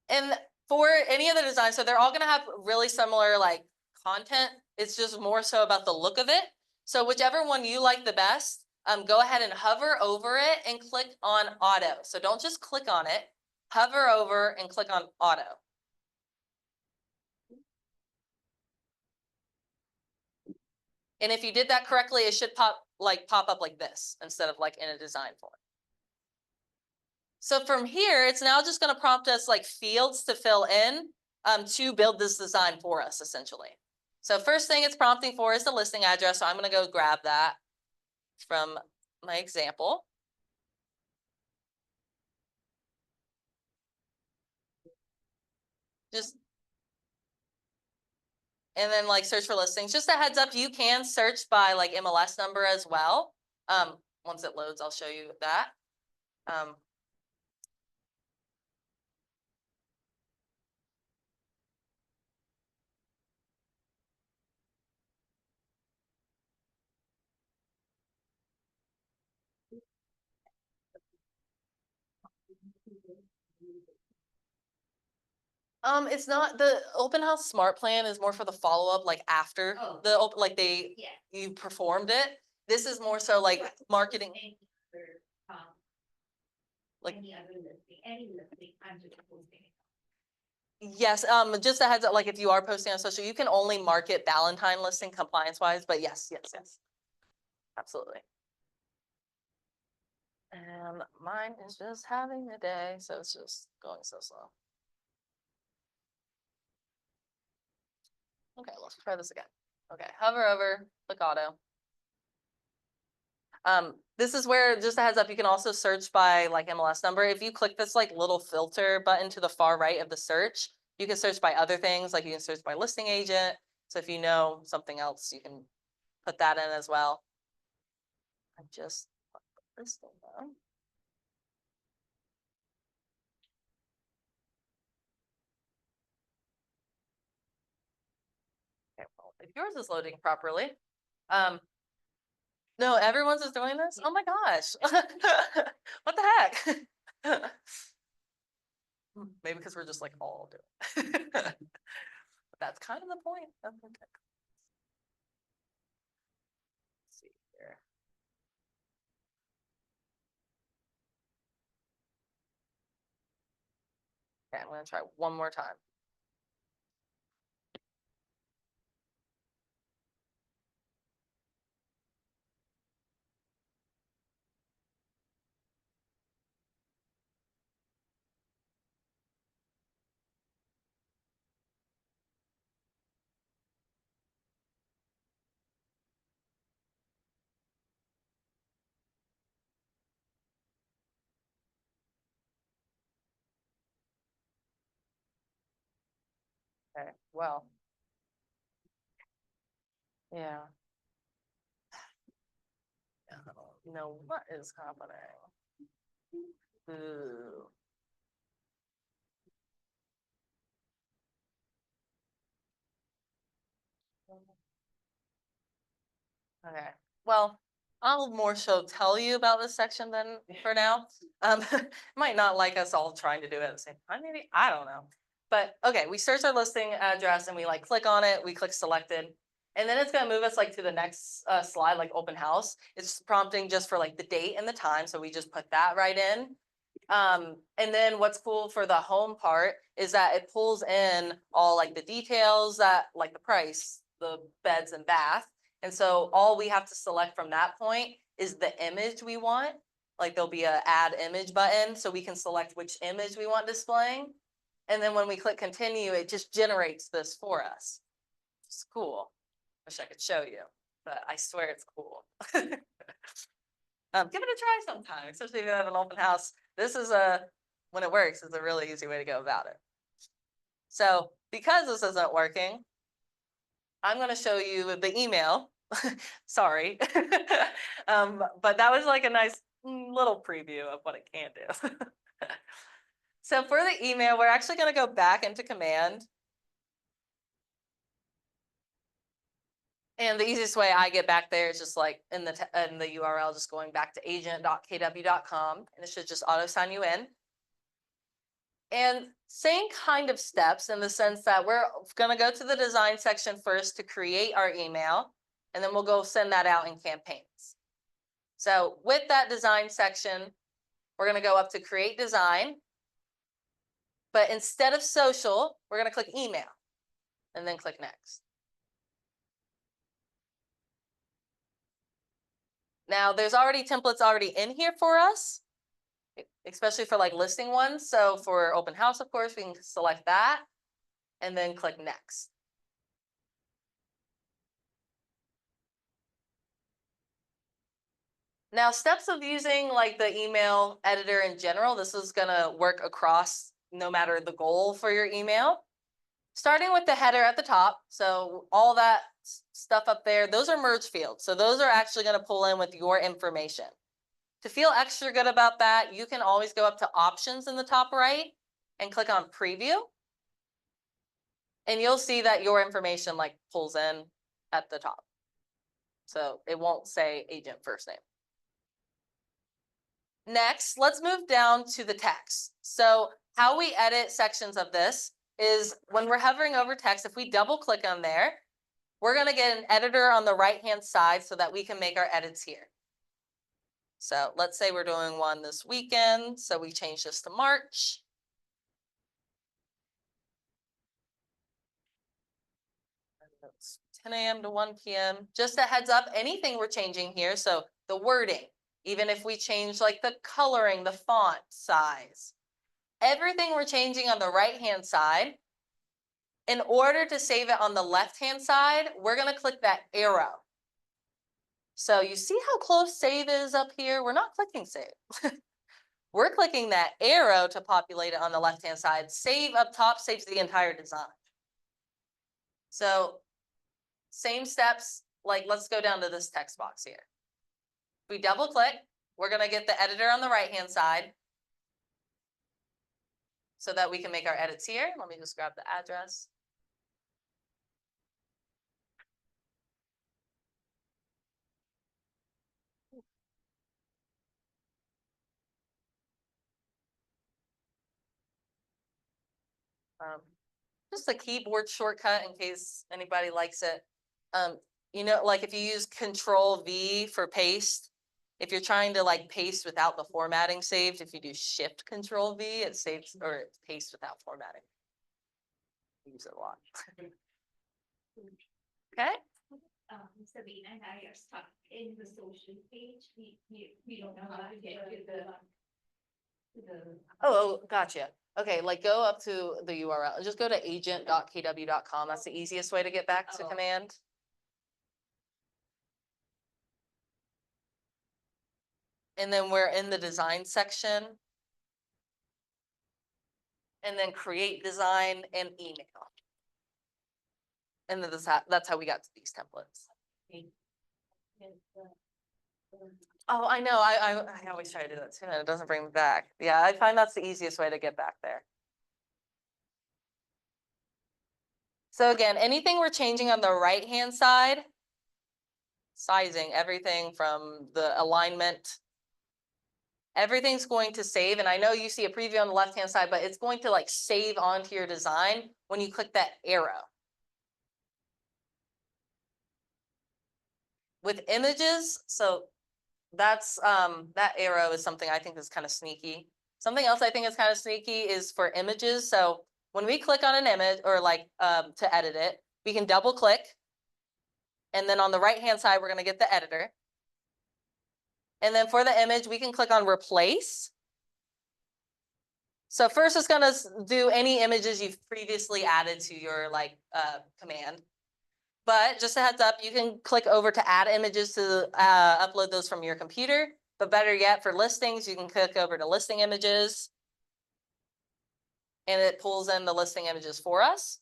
And for any of the designs, so they're all going to have really similar like content. It's just more so about the look of it. So whichever one you like the best, go ahead and hover over it and click on auto. So don't just click on it, hover over and click on auto. And if you did that correctly, it should pop up like this instead of like in a design form. So from here, it's now just going to prompt us like fields to fill in to build this design for us, essentially. So first thing it's prompting for is the listing address. So I'm going to go grab that from my example. And then like search for listings. Just a heads up, you can search by like MLS number as well. Once it loads, I'll show you that. It's not, the open house smart plan is more for the follow-up, like after Oh. the, like they, Yeah. you performed it. This is more so like marketing, Any other, like, any other listing, I'm just posting it. yes, just a heads up, like if you are posting on social, you can only market Valentine listing compliance wise, but yes. Absolutely. And mine is just having a day, so it's just going so slow. Okay, let's try this again. Okay, hover over, click auto. This is where, just a heads up, you can also search by like MLS number. If you click this like little filter button to the far right of the search, you can search by other things, like you can search by listing agent. So if you know something else, you can put that in as well. I just put the listing though. Okay, well, if yours is loading properly. No, everyone's is doing this? Oh my gosh. What the heck? Maybe because we're just like all doing it. But that's kind of the point of the tech. Let's see here. Okay, I'm gonna try one more time. Okay, well. Yeah. I don't know what is happening. Ooh. Okay, well, I'll more so tell you about this section than for now. Might not like us all trying to do it at the same time, maybe, I don't know. But okay, we search our listing address and we like click on it, we click selected. And then it's gonna move us like to the next slide, like open house. It's prompting just for like the date and the time, so we just put that right in. And then what's cool for the home part is that it pulls in all like the details, that like the price, the beds and bath. And so all we have to select from that point is the image we want. Like there'll be a add image button, so we can select which image we want displaying. And then when we click continue, it just generates this for us. It's cool. Wish I could show you, but I swear it's cool. Give it a try sometime, especially if you have an open house. This is when it works, it's a really easy way to go about it. So because this isn't working, I'm going to show you the email. Sorry. But that was like a nice little preview of what it can do. So for the email, we're actually going to go back into command. And the easiest way I get back there is just like in the URL, just going back to agent.kw.com, and it should just auto sign you in. And same kind of steps in the sense that we're going to go to the design section first to create our email, and then we'll go send that out in campaigns. So with that design section, we're going to go up to create design. But instead of social, we're going to click email and then click next. Now there's already templates already in here for us, especially for like listing ones. So for open house, of course, we can select that and then click next. Now, steps of using like the email editor in general, this is gonna work across no matter the goal for your email. Starting with the header at the top. So all that stuff up there, those are merge fields. So those are actually gonna pull in with your information. To feel extra good about that, you can always go up to options in the top right and click on preview. And you'll see that your information like pulls in at the top. So it won't say agent first name. Next, let's move down to the text. So how we edit sections of this is when we're hovering over text, if we double click on there, we're gonna get an editor on the right-hand side so that we can make our edits here. So let's say we're doing one this weekend. So we change this to March. It's 10 a.m. to 1 p.m. Just a heads up, anything we're changing here. So the wording, even if we change like the coloring, the font size, everything we're changing on the right-hand side, in order to save it on the left-hand side, we're gonna click that arrow. So you see how close save is up here? We're not clicking save. We're clicking that arrow to populate it on the left-hand side. Save up top saves the entire design. So same steps, like let's go down to this text box here. If we double click, we're gonna get the editor on the right-hand side so that we can make our edits here. Let me just grab the address. Just a keyboard shortcut in case anybody likes it. You know, like if you use Control V for paste, if you're trying to like paste without the formatting saved, if you do Shift Control V, it saves or it pastes without formatting. I use it a lot. Okay. Sabina and I are stuck in the social page. We don't know how to get to the. Oh, gotcha. Okay, like go up to the URL. Just go to agent.kw.com. That's the easiest way to get back to command. And then we're in the design section. And then create design and email. And then that's how we got to these templates. Oh, I know. I always try to do that too, and it doesn't bring me back. Yeah, I find that's the easiest way to get back there. So again, anything we're changing on the right-hand side, sizing, everything from the alignment, everything's going to save. And I know you see a preview on the left-hand side, but it's going to like save onto your design when you click that arrow. With images, so that's that arrow is something I think is kind of sneaky. Something else I think is kind of sneaky is for images. So when we click on an image or like to edit it, we can double click. And then on the right-hand side, we're going to get the editor. And then for the image, we can click on replace. So first it's going to do any images you've previously added to your like command. But just a heads up, you can click over to add images to upload those from your computer. But better yet, for listings, you can click over to listing images. And it pulls in the listing images for us.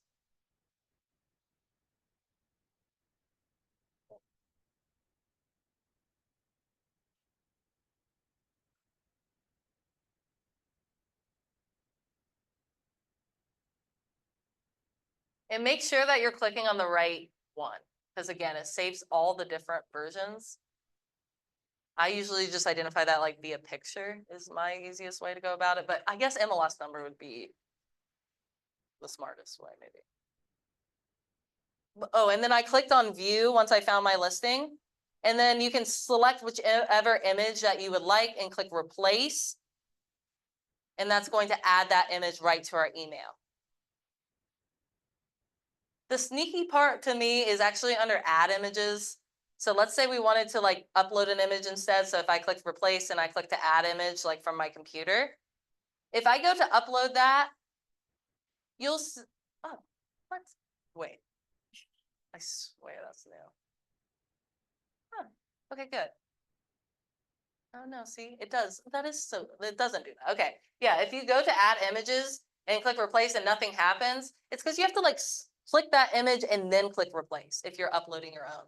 And make sure that you're clicking on the right one, because again, it saves all the different versions. I usually just identify that like via picture is my easiest way to go about it. But I guess MLS number would be the smartest way, maybe. Oh, and then I clicked on view once I found my listing. And then you can select whichever image that you would like and click replace. And that's going to add that image right to our email. The sneaky part to me is actually under add images. So let's say we wanted to like upload an image instead. So if I click replace and I click to add image like from my computer, if I go to upload that, you'll see, oh, what? Wait, I swear that's new. Huh. Okay, good. Oh no, see, it does. That is so, it doesn't do that. Okay, yeah, if you go to add images and click replace and nothing happens, it's because you have to like click that image and then click replace if you're uploading your own.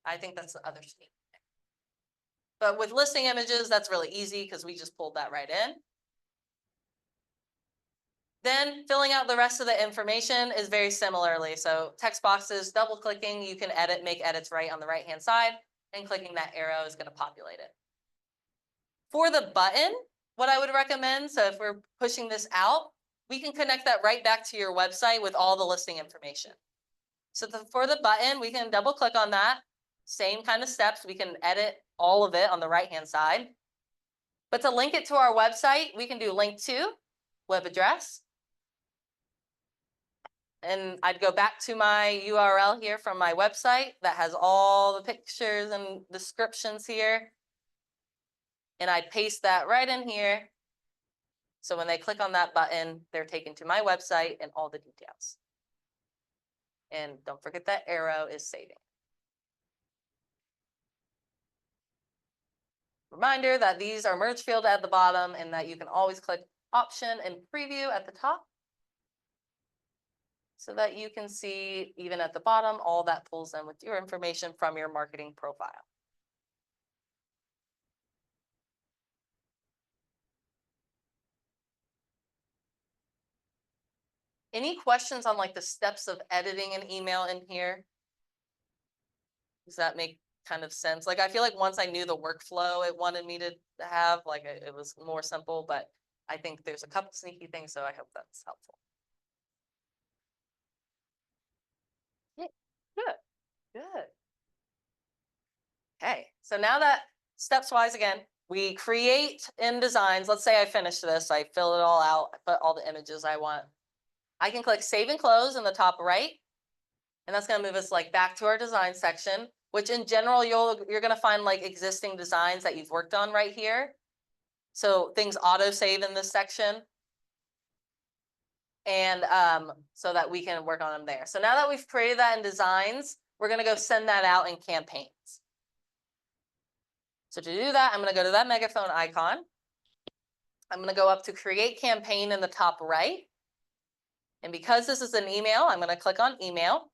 I think that's the other sneak. But with listing images, that's really easy because we just pulled that right in. Then filling out the rest of the information is very similarly. So text boxes, double clicking, you can edit, make edits right on the right-hand side, and clicking that arrow is going to populate it. For the button, what I would recommend, so if we're pushing this out, we can connect that right back to your website with all the listing information. So for the button, we can double click on that. Same kind of steps. We can edit all of it on the right-hand side. But to link it to our website, we can do link to web address. And I'd go back to my URL here from my website that has all the pictures and descriptions here. And I'd paste that right in here. So when they click on that button, they're taken to my website and all the details. And don't forget that arrow is saving. Reminder that these are merge field at the bottom and that you can always click option and preview at the top so that you can see even at the bottom, all that pulls in with your information from your marketing profile. Any questions on like the steps of editing an email in here? Does that make kind of sense? Like, I feel like once I knew the workflow it wanted me to have, like it was more simple, but I think there's a couple sneaky things, so I hope that's helpful. Yeah, good, good. Okay, so now that steps wise again, we create in designs. Let's say I finish this, I fill it all out, I put all the images I want. I can click save and close in the top right. And that's going to move us like back to our design section, which in general, you're going to find like existing designs that you've worked on right here. So things auto save in this section. And so that we can work on them there. So now that we've created that in designs, we're going to go send that out in campaigns. So to do that, I'm going to go to that megaphone icon. I'm going to go up to create campaign in the top right. And because this is an email, I'm going to click on email.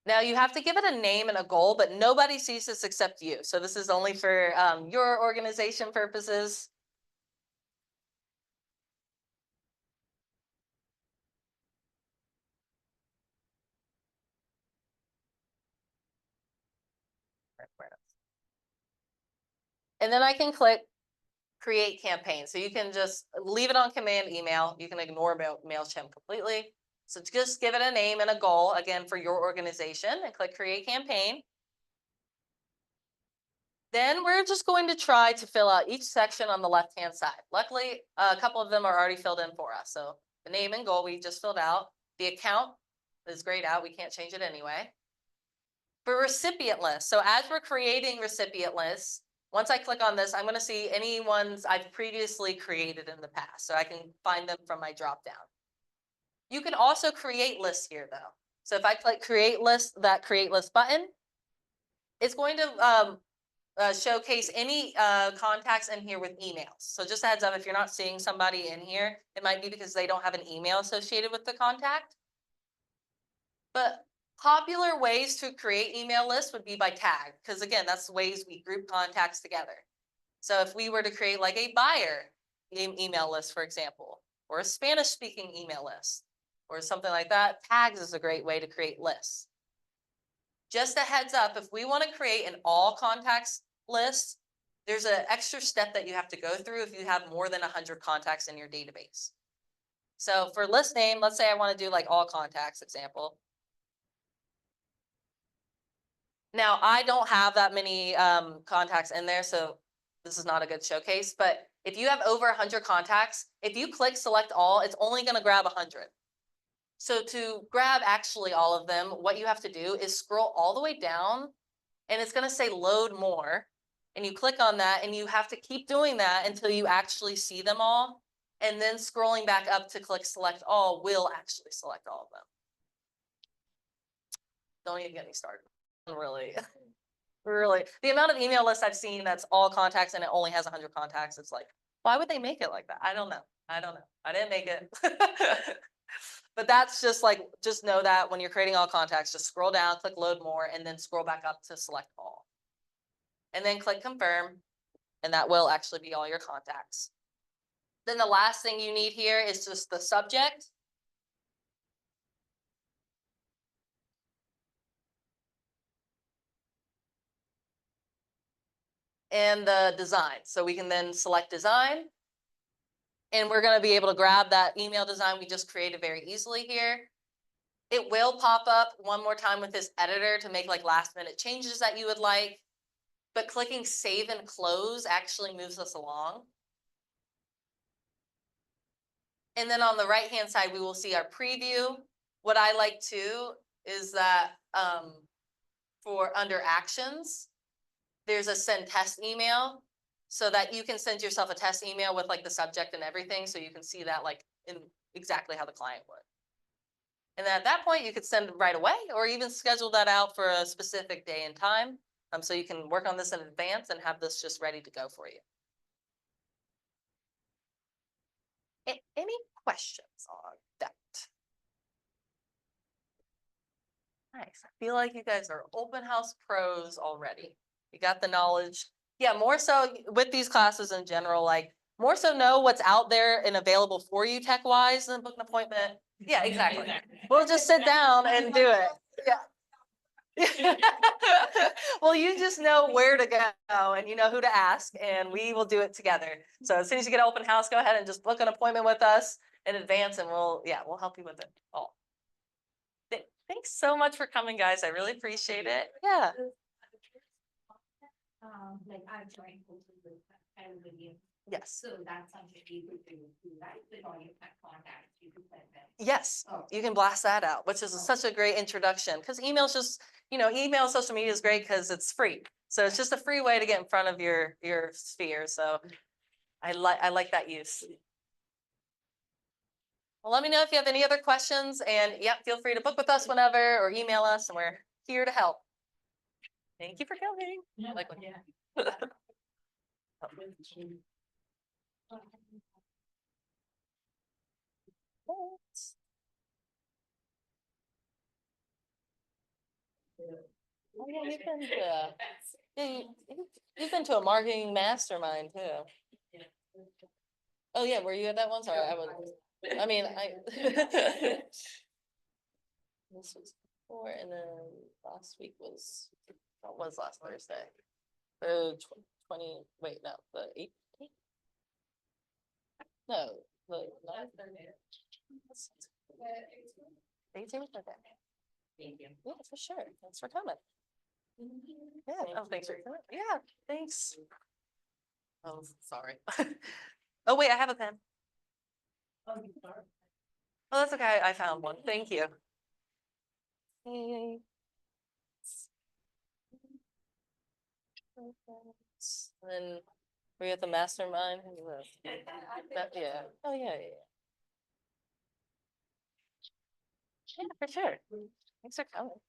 Now you have to give it a name and a goal, but nobody sees this except you. So this is only for your organization purposes. And then I can click create campaign. So you can just leave it on command email. You can ignore MailChimp completely. So just give it a name and a goal, again, for your organization, and click create campaign. Then we're just going to try to fill out each section on the left-hand side. Luckily, a couple of them are already filled in for us. So the name and goal we just filled out. The account is grayed out. We can't change it anyway. For recipient lists, so as we're creating recipient lists, once I click on this, I'm going to see any ones I've previously created in the past. So I can find them from my dropdown. You can also create lists here though. So if I click create list, that create list button, it's going to showcase any contacts in here with emails. So just a heads up, if you're not seeing somebody in here, it might be because they don't have an email associated with the contact. But popular ways to create email lists would be by tag, because again, that's the ways we group contacts together. So if we were to create like a buyer email list, for example, or a Spanish speaking email list, or something like that, tags is a great way to create lists. Just a heads up, if we want to create an all contacts list, there's an extra step that you have to go through if you have more than 100 contacts in your database. So for list name, let's say I want to do like all contacts example. Now I don't have that many contacts in there, so this is not a good showcase, but if you have over 100 contacts, if you click select all, it's only going to grab 100. So to grab actually all of them, what you have to do is scroll all the way down and it's going to say load more. And you click on that and you have to keep doing that until you actually see them all. And then scrolling back up to click select all will actually select all of them. Don't even get me started. Really, really. The amount of email lists I've seen that's all contacts and it only has 100 contacts. It's like, why would they make it like that? I don't know. I don't know. I didn't make it. But that's just like, just know that when you're creating all contacts, just scroll down, click load more, and then scroll back up to select all. And then click confirm, and that will actually be all your contacts. Then the last thing you need here is just the subject. and the design. So we can then select design. And we're gonna be able to grab that email design we just created very easily here. It will pop up one more time with this editor to make like last minute changes that you would like. But clicking save and close actually moves us along. And then on the right-hand side, we will see our preview. What I like too is that for under actions, there's a send test email so that you can send yourself a test email with like the subject and everything. So you can see that like in exactly how the client would. And then at that point, you could send it right away or even schedule that out for a specific day and time. So you can work on this in advance and have this just ready to go for you. Any questions on that? Nice. I feel like you guys are open house pros already. You got the knowledge. Yeah, more so with these classes in general, like more so know what's out there and available for you tech wise than book an appointment. Yeah, exactly. We'll just sit down and do it. Yeah. Well, you just know where to go and you know who to ask, and we will do it together. So as soon as you get an open house, go ahead and just book an appointment with us in advance, and we'll help you with it all. Thanks so much for coming, guys. I really appreciate it. Yeah. Like I've joined courses with everybody. Yes. So that's something you could do, right? With all your tech contacts, you could send them. Yes, Oh. you can blast that out, which is such a great introduction because email's just, email, social media is great because it's free. So it's just a free way to get in front of your sphere. So I like that use. Well, let me know if you have any other questions, and feel free to book with us whenever or email us, and we're here to help. Thank you for coming. Thanks. Oh yeah, you've been to a marketing mastermind too. Oh yeah, were you at that one? Sorry, this was before, and then last week was, what was last Thursday? The 20, wait, no, the 18th? No, the 9th? 18th, okay. Yeah, for sure. Thanks for coming. Yeah, thanks for coming. Yeah, thanks. Oh, sorry. Oh, wait, I have a pen. Oh, that's okay. I found one. Thank you. Hey. And then were you at the mastermind? Yeah. Oh, yeah. Yeah, for sure. Thanks for coming.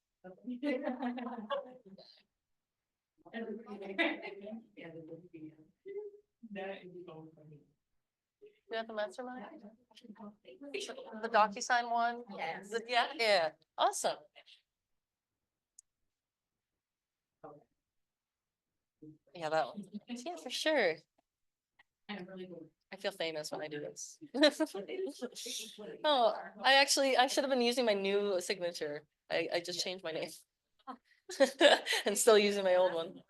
You at the mastermind? The DocuSign one? Yes. Yeah. Awesome. Yeah, that one. Yeah, for sure. I feel famous when I do this. Oh, I should have been using my new signature. I just changed my name. And still using my old one.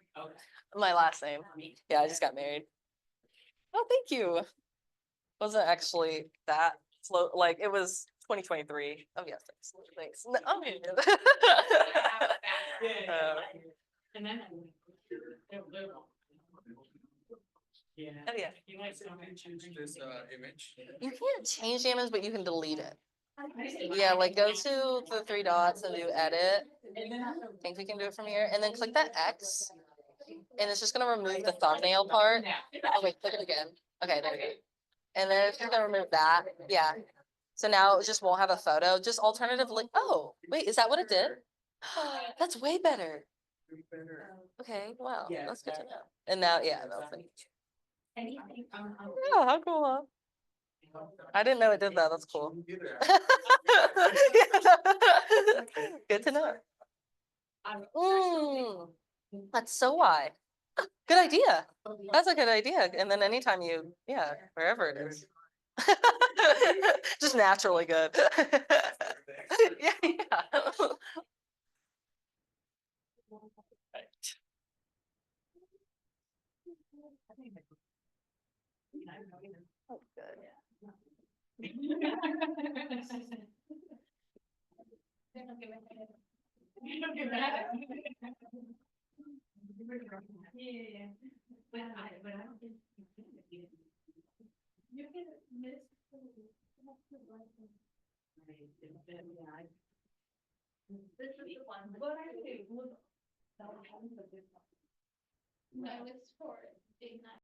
My last name. Yeah, I just got married. Oh, thank you. Wasn't actually that slow, like it was 2023. Oh yes, thanks. No, oh, And then. Yeah. Oh, yeah. You might change this image. You can't change the image, but you can delete it. Yeah, like go to the three dots and do edit. I think we can do it from here, and then click that X. And it's just gonna remove the thumbnail part. Oh wait, click it again. Okay, there we go. And then it's just gonna remove that. Yeah. So now it just won't have a photo. Just alternatively. Oh, wait, is that what it did? That's way better. Okay, wow, that's good to know. And now, yeah, that's like, oh, how cool. I didn't know it did that. That's cool. Good to know. That's so why. Good idea. That's a good idea. And then anytime wherever it is. Just naturally good. Yeah. Oh, good. Yeah. But I don't think. You can miss. This is the one. What I do. No, it's for Ignite.